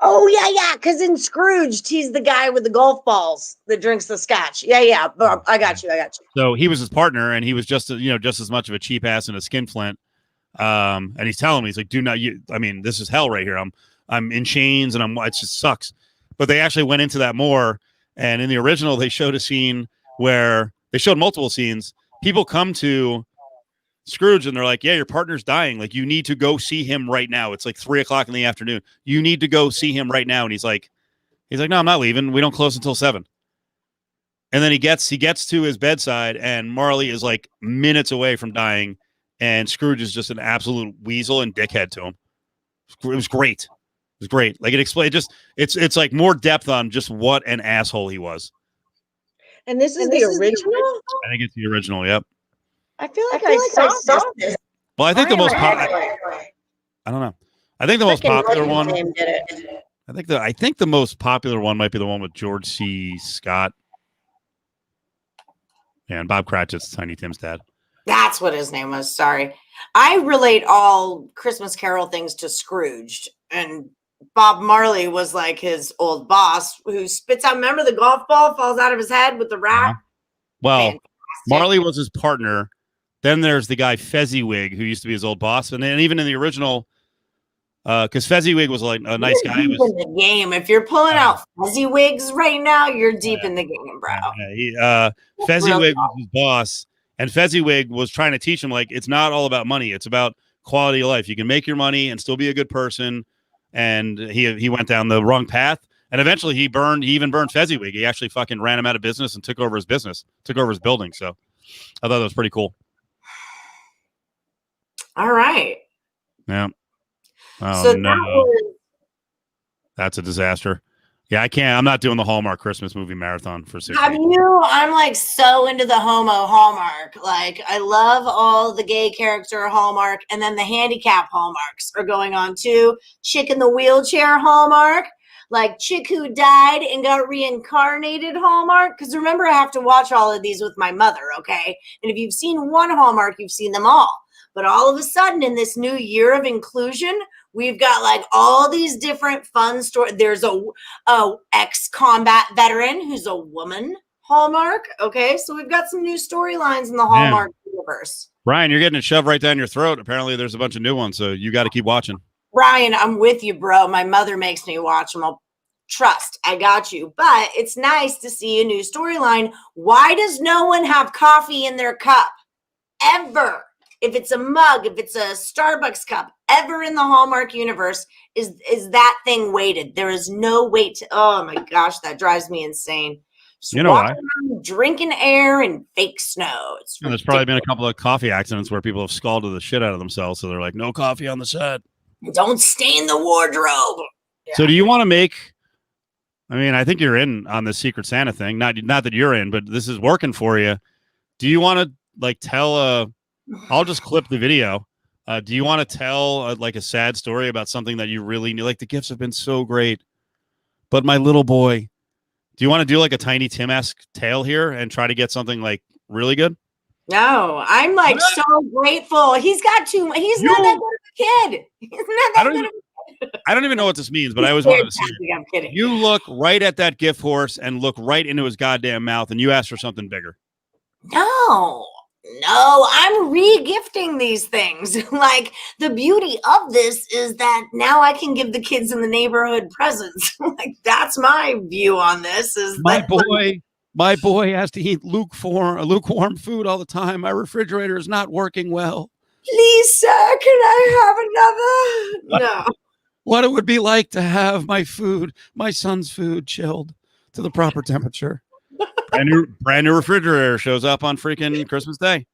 Oh yeah. Because in Scrooge, he's the guy with the golf balls that drinks the scotch. Yeah. I got you. So he was his partner, and he was just as much of a cheap ass and a skinflint. And he's telling me, he's like, do not. This is hell right here. I'm in chains, and it just sucks. But they actually went into that more. And in the original, they showed a scene where. They showed multiple scenes. People come to Scrooge and they're like, yeah, your partner's dying. Like, you need to go see him right now. It's like 3:00 in the afternoon. You need to go see him right now. And he's like, no, I'm not leaving. We don't close until 7. And then he gets to his bedside, and Marley is like minutes away from dying. And Scrooge is just an absolute weasel and dickhead to him. It was great. Like it explained it's like more depth on just what an asshole he was. And this is the original? I think it's the original, yep. I feel like I saw this. Well, I think the most popular. I don't know. I think the most popular one. I think the most popular one might be the one with George C. Scott. Yeah, and Bob Cratchit's Tiny Tim's dad. That's what his name was. Sorry. I relate all Christmas Carol things to Scrooged, and Bob Marley was like his old boss who spits out. Remember the golf ball falls out of his head with the rat? Well, Fantastic. Marley was his partner. Then there's the guy Fezziwig, who used to be his old boss. And then even in the original, because Fezziwig was like a nice guy. Deep in the game. If you're pulling out Fezziwigs right now, you're deep in the game, bro. Fezziwig was his boss, and Fezziwig was trying to teach him, like, it's not all about money. It's about quality of life. You can make your money and still be a good person. And he went down the wrong path. And eventually he even burned Fezziwig. He actually fucking ran him out of business and took over his building. So I thought that was pretty cool. All right. Yeah. Oh, So no. That's a disaster. Yeah, I'm not doing the Hallmark Christmas movie marathon for 6 Have you? I'm like so into the homo Hallmark. Like I love all the gay character Hallmark, and then the handicap Hallmarks are going on too. Chick in the wheelchair Hallmark, like chick who died and got reincarnated Hallmark. Because remember, I have to watch all of these with my mother, okay? And if you've seen one Hallmark, you've seen them all. But all of a sudden, in this new year of inclusion, we've got like all these different fun stories. There's a ex-combat veteran who's a woman Hallmark. Okay, so we've got some new storylines in the Hallmark universe. Brian, you're getting it shoved right down your throat. Apparently, there's a bunch of new ones, so you got to keep watching. Brian, I'm with you, bro. My mother makes me watch them. I'll trust. I got you. But it's nice to see a new storyline. Why does no one have coffee in their cup? Ever. If it's a mug, if it's a Starbucks cup, ever in the Hallmark universe, is that thing weighted? There is no weight. Oh my gosh, that drives me insane. Just you know why? Drinking air and fake snow. There's probably been a couple of coffee accidents where people have scalded the shit out of themselves, so they're like, no coffee on the set. Don't stain the wardrobe. Yeah. So do you want to make, I mean, I think you're in on the Secret Santa thing. Not that you're in, but this is working for you. Do you want to like tell I'll just clip the video. Do you want to tell like a sad story about something that you really need? Like the gifts have been so great, but my little boy, do you want to do like a Tiny Tim-esque tale here and try to get something like really good? No, I'm like so grateful. He's not that good of a kid. He's not that good of a kid. I don't even know what this means, but I always wanted to see it. I'm kidding. You look right at that gift horse and look right into his goddamn mouth, and you ask for something bigger. No, I'm re-gifting these things. Like the beauty of this is that now I can give the kids in the neighborhood presents. Like that's my view on this. Is my boy has to eat lukewarm food all the time. My refrigerator is not working well. Please, sir, can I have another? No. What it would be like to have my son's food, chilled to the proper temperature. Brand new refrigerator shows up on freaking Christmas Day.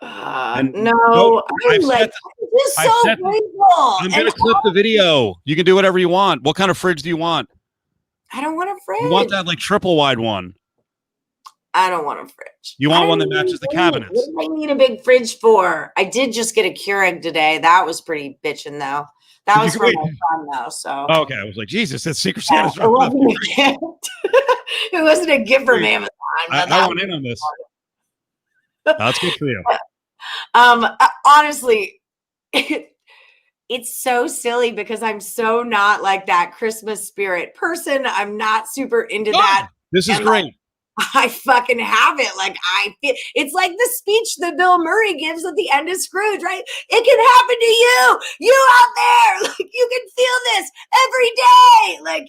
No, I'm like, this is so grateful. I'm going to clip the video. You can do whatever you want. What kind of fridge do you want? I don't want a fridge. You want that like triple wide one? I don't want a fridge. You want one that matches the cabinets? What do I need a big fridge for? I did just get a Keurig today. That was pretty bitching though. That was for my son though. So okay, I was like, Jesus, that's Secret Santa's. It wasn't a gift. It wasn't a gift from Amazon. I went in on this. That's good for you. Honestly, it's so silly because I'm so not like that Christmas spirit person. I'm not super into that. This is great. I fucking have it. Like I feel it's like the speech that Bill Murray gives at the end of Scrooge, right? It can happen to you out there. Like you can feel this every day. Like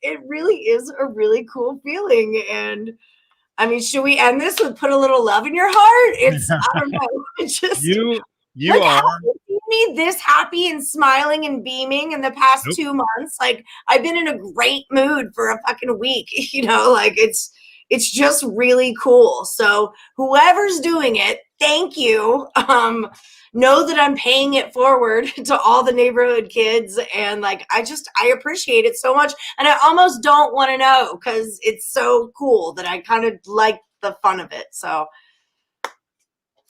it really is a really cool feeling. And I mean, should we end this with put a little love in your heart? It's I don't know. It's just you like, are me this happy and smiling and beaming in the past 2 months. Like I've been in a great mood for a fucking week. You know, like it's just really cool. So whoever's doing it, thank you. Know that I'm paying it forward to all the neighborhood kids. And like, I appreciate it so much. And I almost don't want to know because it's so cool that I kind of like the fun of it. So